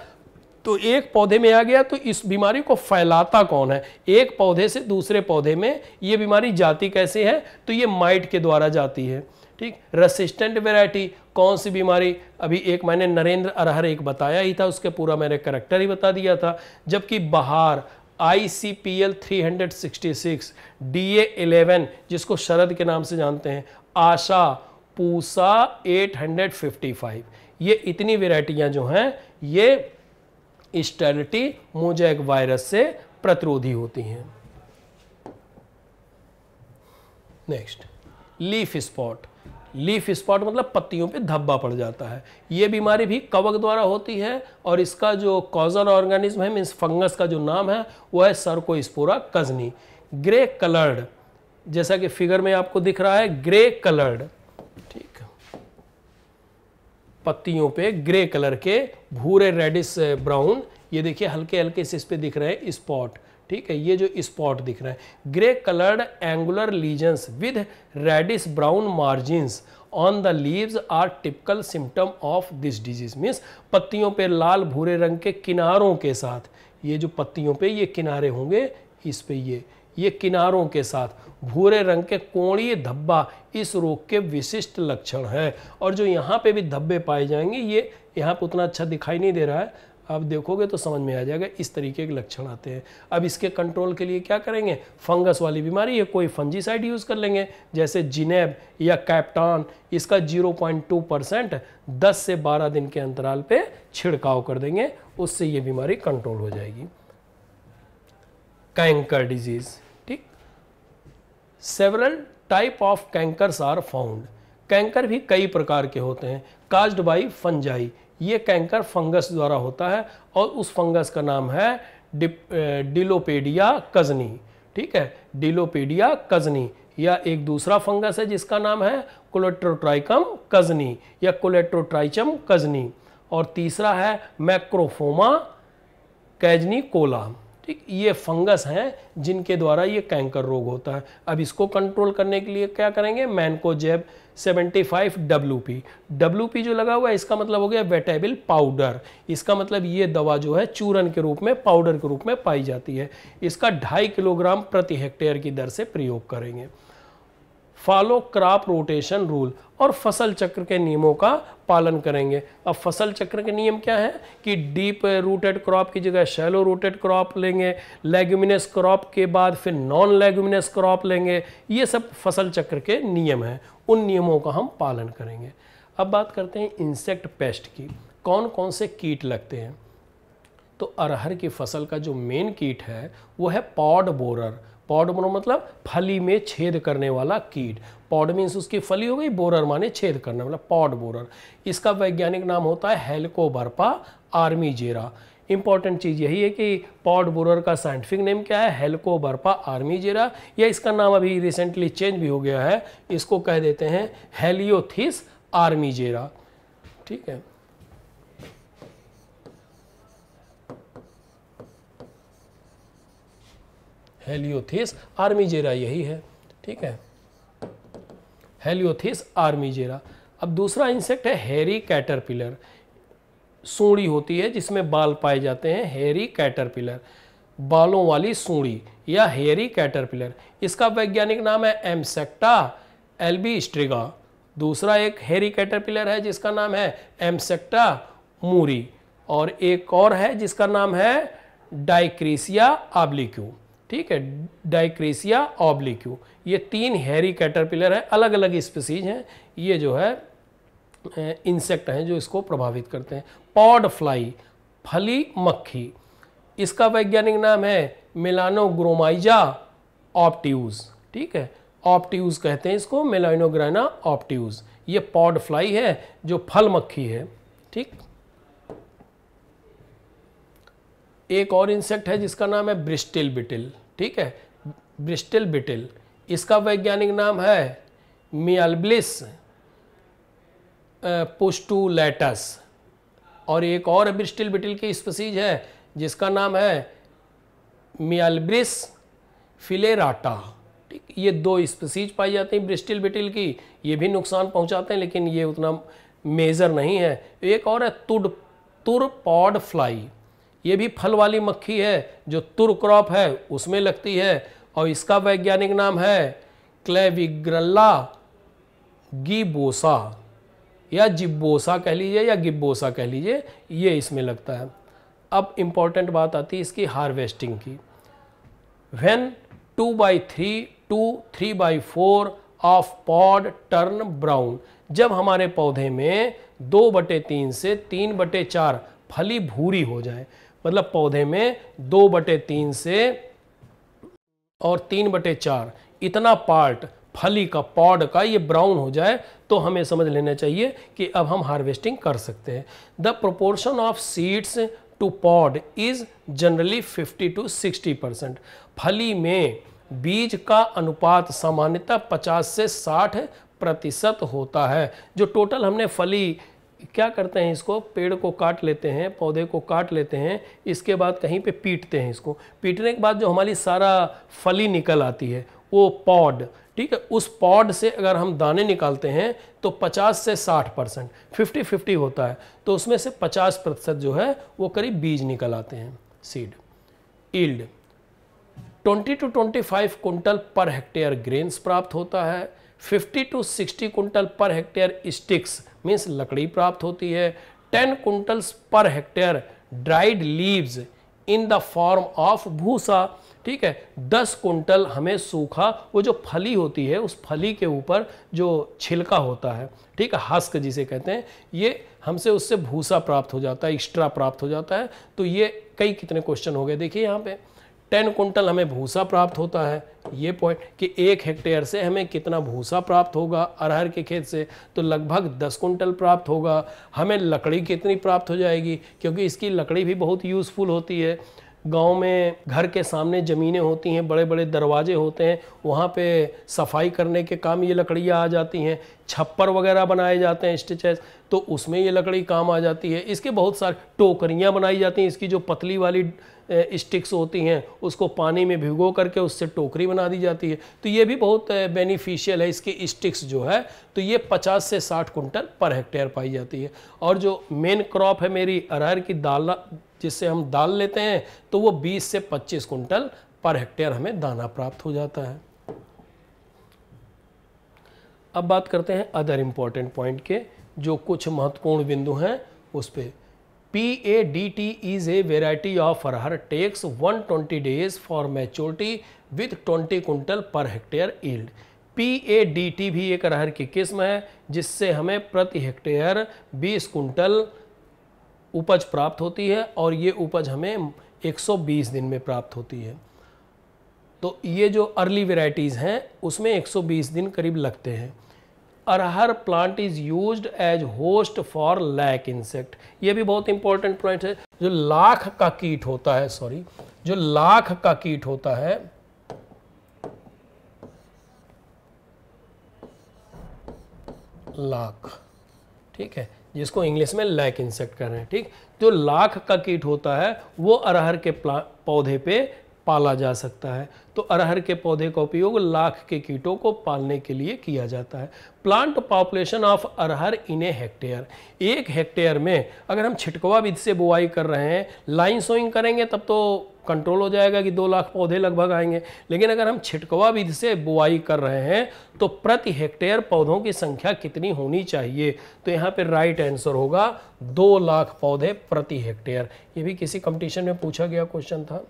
तो एक पौधे में आ गया, तो इस बीमारी को फैलाता कौन है? एक पौधे से दूसरे पौधे में ये बीमारी जाती कैसे है? तो ये माइट के द्वारा जाती है, ठीक। रेसिस्टेंट वैरायटी, कौन सी बीमारी? अभी एक मैंने नरेंद्र अरहर एक बताया ही था, उसके पूरा मैंने करेक्टर ही बता दिया था। जबकि बहार ICPL 366, DA11 जिसको शरद के नाम से जानते हैं, आशा, पूसा 855, ये इतनी वेराइटियां जो हैं ये स्टेरिलिटी मोज़ेक वायरस से प्रतिरोधी होती हैं। Next, leaf spot. Leaf spot मतलब पत्तियों पे धब्बा पड़ जाता है। ये बीमारी भी कवक द्वारा होती है और इसका जो कॉजल ऑर्गेनिज्म है, मीन्स फंगस का जो नाम है वो है सर्कोस्पोरा कजनी। ग्रे कलर्ड, जैसा कि फिगर में आपको दिख रहा है, ग्रे कलर्ड, ठीक, पत्तियों पे ग्रे कलर के भूरे रेडिश ब्राउन, ये देखिए हल्के हल्के से इस पे दिख रहे हैं स्पॉट, ठीक है, ये जो स्पॉट दिख रहे हैं, grey coloured angular lesions with reddish brown margins on the leaves are typical symptom of this disease. Means पत्तियों पे लाल भूरे रंग के किनारों के साथ, ये जो पत्तियों पे ये किनारे होंगे, इस पे ये किनारों के साथ भूरे रंग के कोणीय धब्बा इस रोग के विशिष्ट लक्षण है। और जो यहाँ पे भी धब्बे पाए जाएंगे, ये यहाँ पे उतना अच्छा दिखाई नहीं दे रहा है, आप देखोगे तो समझ में आ जाएगा, इस तरीके के लक्षण आते हैं। अब इसके कंट्रोल के लिए क्या करेंगे? फंगस वाली बीमारी है, कोई फंजीसाइड यूज़ कर लेंगे, जैसे जिनेब या कैप्टान, इसका 0.2% 10 से 12 दिन के अंतराल पे छिड़काव कर देंगे, उससे ये बीमारी कंट्रोल हो जाएगी। कैंकर डिजीज, ठीक, several type of cankers are found. Canker भी कई प्रकार के होते हैं। काज्ड बाई फंजाई, ये कैंकर फंगस द्वारा होता है और उस फंगस का नाम है डिलोपेडिया कजनी, ठीक है, डिलोपेडिया कजनी। या एक दूसरा फंगस है जिसका नाम है कोलेट्रोट्राइकम कजनी या कोलेट्रोट्राइचम कजनी। और तीसरा है मैक्रोफोमा कैजनिकोला, ठीक, ये फंगस हैं जिनके द्वारा ये कैंकर रोग होता है। अब इसको कंट्रोल करने के लिए क्या करेंगे? Mancozeb 75 WP। WP जो लगा हुआ है इसका मतलब हो गया वेटेबल पाउडर। इसका मतलब ये दवा जो है चूरन के रूप में, पाउडर के रूप में पाई जाती है। इसका 2.5 किलोग्राम प्रति हेक्टेयर की दर से प्रयोग करेंगे। फॉलो क्रॉप रोटेशन रूल, और फसल चक्र के नियमों का पालन करेंगे। अब फसल चक्र के नियम क्या है कि डीप रूटेड क्रॉप की जगह शैलो रूटेड क्रॉप लेंगे, लेग्यूमिनस क्रॉप के बाद फिर नॉन लेग्यूमिनस क्रॉप लेंगे। ये सब फसल चक्र के नियम हैं, उन नियमों का हम पालन करेंगे। अब बात करते हैं इंसेक्ट पेस्ट की, कौन कौन से कीट लगते हैं। तो अरहर की फसल का जो मेन कीट है वो है पॉड बोरर। पॉड बोरर मतलब फली में छेद करने वाला कीट। पॉड मीन्स उसकी फली हो गई, बोरर माने छेद करने वाला, पॉड बोरर। इसका वैज्ञानिक नाम होता है हेलिकोबर्पा आर्मीजेरा। इंपॉर्टेंट चीज़ यही है कि पॉड बोरर का साइंटिफिक नेम क्या है? हेलिकोबर्पा आर्मीजेरा, या इसका नाम अभी रिसेंटली चेंज भी हो गया है, इसको कह देते हैं हेलियोथिस आर्मीजेरा, ठीक है। हेलियोथिस आर्मीजेरा यही है, ठीक है, हेलियोथिस आर्मीजेरा। अब दूसरा इंसेक्ट है हेरी कैटरपिलर, सूंडी होती है जिसमें बाल पाए जाते हैं, हेरी कैटरपिलर, बालों वाली सूंडी या हेरी कैटरपिलर। इसका वैज्ञानिक नाम है एमसेक्टा एल्बीस्ट्रिगा। दूसरा एक हेरी कैटरपिलर है जिसका नाम है एमसेक्टा मूरी, और एक और है जिसका नाम है डाइक्रीसिया ऑब्लिक्यू, ठीक है, डाइक्रीसिया ऑब्लिक्यू। ये 3 हेरी कैटरपिलर है, अलग अलग स्पीसीज हैं, ये जो है इंसेक्ट हैं जो इसको प्रभावित करते हैं। पॉड फ्लाई, फली मक्खी, इसका वैज्ञानिक नाम है मेलानोग्रोमाइजा ऑप्टियूज, ठीक है, ऑप्टियूज कहते हैं इसको, मेलानोग्राना ऑप्टियूज। ये पॉड फ्लाई है जो फल मक्खी है, ठीक। एक और इंसेक्ट है जिसका नाम है ब्रिस्टल बिटल, ठीक है, ब्रिस्टल बिटल। इसका वैज्ञानिक नाम है मियाल्बिस पुस्टुलेटस। और एक और ब्रिस्टल बिटल की स्पीसीज है जिसका नाम है मियाल्बिस फिलेराटा, ठीक। ये 2 स्पीसीज पाई जाती हैं ब्रिस्टल बिटल की, ये भी नुकसान पहुंचाते हैं लेकिन ये उतना मेजर नहीं है। एक और है तुर पॉड फ्लाई, ये भी फल वाली मक्खी है जो तुर क्रॉप है उसमें लगती है, और इसका वैज्ञानिक नाम है क्लेविग्रल्ला गिबोसा, या जिब्बोसा कह लीजिए या गिब्बोसा कह लीजिए, ये इसमें लगता है। अब इम्पॉर्टेंट बात आती है इसकी हार्वेस्टिंग की। When 2/3 to 3/4 of pod turn brown, जब हमारे पौधे में 2/3 से 3/4 फली भूरी हो जाए, मतलब पौधे में 2/3 से और 3/4 इतना पार्ट फली का, पॉड का, ये ब्राउन हो जाए तो हमें समझ लेना चाहिए कि अब हम हार्वेस्टिंग कर सकते हैं। The proportion of seeds to pod is generally 50 to 60%। फली में बीज का अनुपात सामान्यतः 50 से 60% होता है। जो टोटल हमने फली क्या करते हैं, इसको पेड़ को काट लेते हैं, पौधे को काट लेते हैं, इसके बाद कहीं पे पीटते हैं। इसको पीटने के बाद जो हमारी सारा फली निकल आती है वो पॉड, ठीक है, उस पॉड से अगर हम दाने निकालते हैं तो 50 से 60%, 50-50 होता है, तो उसमें से 50% जो है वो करीब बीज निकल आते हैं, seed. Yield 20 to 25 quintal per hectare grains प्राप्त होता है। 50 to 60 quintal per hectare sticks means लकड़ी प्राप्त होती है। 10 कुंटल्स per hectare dried leaves in the form of भूसा, ठीक है, 10 कुंटल हमें सूखा, वो जो फली होती है उस फली के ऊपर जो छिलका होता है, ठीक है, हस्क जिसे कहते हैं, ये हमसे उससे भूसा प्राप्त हो जाता है, एक्स्ट्रा प्राप्त हो जाता है। तो ये कितने क्वेश्चन हो गए, देखिए यहाँ पे 10 कुंटल हमें भूसा प्राप्त होता है, ये पॉइंट कि 1 हेक्टेयर से हमें कितना भूसा प्राप्त होगा अरहर के खेत से, तो लगभग 10 कुंटल प्राप्त होगा। हमें लकड़ी कितनी प्राप्त हो जाएगी, क्योंकि इसकी लकड़ी भी बहुत यूज़फुल होती है। गांव में घर के सामने ज़मीनें होती हैं, बड़े बड़े दरवाजे होते हैं, वहाँ पे सफाई करने के काम ये लकड़ियाँ आ जाती हैं। छप्पर वगैरह बनाए जाते हैं, स्टिचेस, तो उसमें ये लकड़ी काम आ जाती है। इसके बहुत सारे टोकरियाँ बनाई जाती हैं, इसकी जो पतली वाली स्टिक्स होती हैं उसको पानी में भिगो करके उससे टोकरी बना दी जाती है। तो ये भी बहुत बेनिफिशियल है, इसकी स्टिक्स जो है, तो ये 50 से 60 कुंटल पर हेक्टेयर पाई जाती है। और जो मेन क्रॉप है मेरी अरहर की दाल, जिससे हम दाल लेते हैं, तो वो 20 से 25 कुंटल पर हेक्टेयर हमें दाना प्राप्त हो जाता है। अब बात करते हैं अदर इम्पॉर्टेंट पॉइंट के, जो कुछ महत्वपूर्ण बिंदु हैं उस पर। PADT is a variety of arhar takes 120 days for maturity with 20 quintal per hectare yield। PADT भी एक अरहर की किस्म है जिससे हमें प्रति हेक्टेयर 20 कुंटल उपज प्राप्त होती है, और ये उपज हमें 120 दिन में प्राप्त होती है। तो ये जो अर्ली वेराइटीज़ हैं उसमें 120 दिन करीब लगते हैं। Arhar plant is used as host for lac insect, ये भी बहुत इंपॉर्टेंट पॉइंट है। जो लाख का कीट होता है, जो लाख का कीट होता है, लाख, ठीक है, जिसको इंग्लिश में लैक इंसेक्ट कर रहे हैं, ठीक। जो लाख का कीट होता है वो अरहर के पौधे पे पाला जा सकता है। तो अरहर के पौधे का उपयोग लाख के कीटों को पालने के लिए किया जाता है। Plant population of arhar in A hectare, 1 hectare में अगर हम छिटकवा विधि से बुआई कर रहे हैं, लाइन सोइंग करेंगे तब तो कंट्रोल हो जाएगा कि 2 लाख पौधे लगभग आएंगे, लेकिन अगर हम छिटकवा विधि से बुआई कर रहे हैं तो प्रति हेक्टेयर पौधों की संख्या कितनी होनी चाहिए? तो यहाँ पे राइट आंसर होगा 2 लाख पौधे प्रति हेक्टेयर। ये भी किसी कंपटीशन में पूछा गया क्वेश्चन था।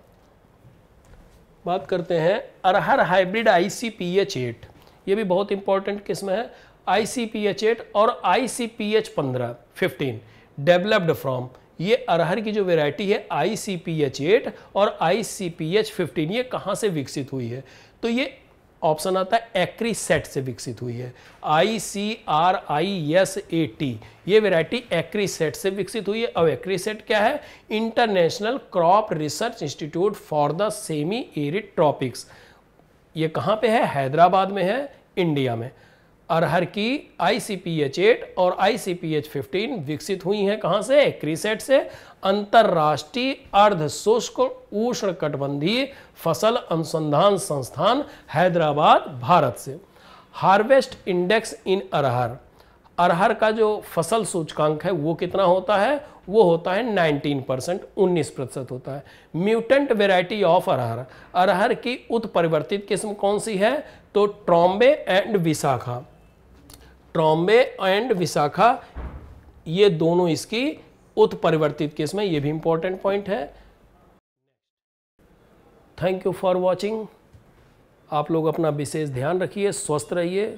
बात करते हैं अरहर हाइब्रिड ICPH8, ये भी बहुत इंपॉर्टेंट किस्म है। ICPH8 और ICPH15 डेवलप्ड फ्रॉम, ये अरहर की जो वैरायटी है ICPH8 और ICPH15 ये कहाँ से विकसित हुई है? तो ये ऑप्शन आता है एक्रीसेट से विकसित हुई है। ICRISAT ये वैरायटी एक्रीसेट से विकसित हुई है। अब एक्रीसेट क्या है? International crop research institute for the semi arid tropics. ये कहाँ पे है? हैदराबाद में है, इंडिया में। अरहर की ICPH8 और ICPH15 विकसित हुई हैं कहाँ से? एक्रीसेट से। अंतर्राष्ट्रीय अर्ध शुष्क उष्णकटिबंधीय फसल अनुसंधान संस्थान, हैदराबाद, भारत से। हार्वेस्ट इंडेक्स इन अरहर, अरहर का जो फसल सूचकांक है वो कितना होता है? वो होता है 19%, 19% होता है। म्यूटेंट वेराइटी ऑफ अरहर, अरहर की उत्परिवर्तित किस्म कौन सी है? तो ट्रॉम्बे एंड विशाखा, ट्रॉम्बे एंड विशाखा ये दोनों इसकी उत्परिवर्तित किस्म है। ये भी इंपॉर्टेंट पॉइंट है। Thank you for watching. आप लोग अपना विशेष ध्यान रखिए, स्वस्थ रहिए।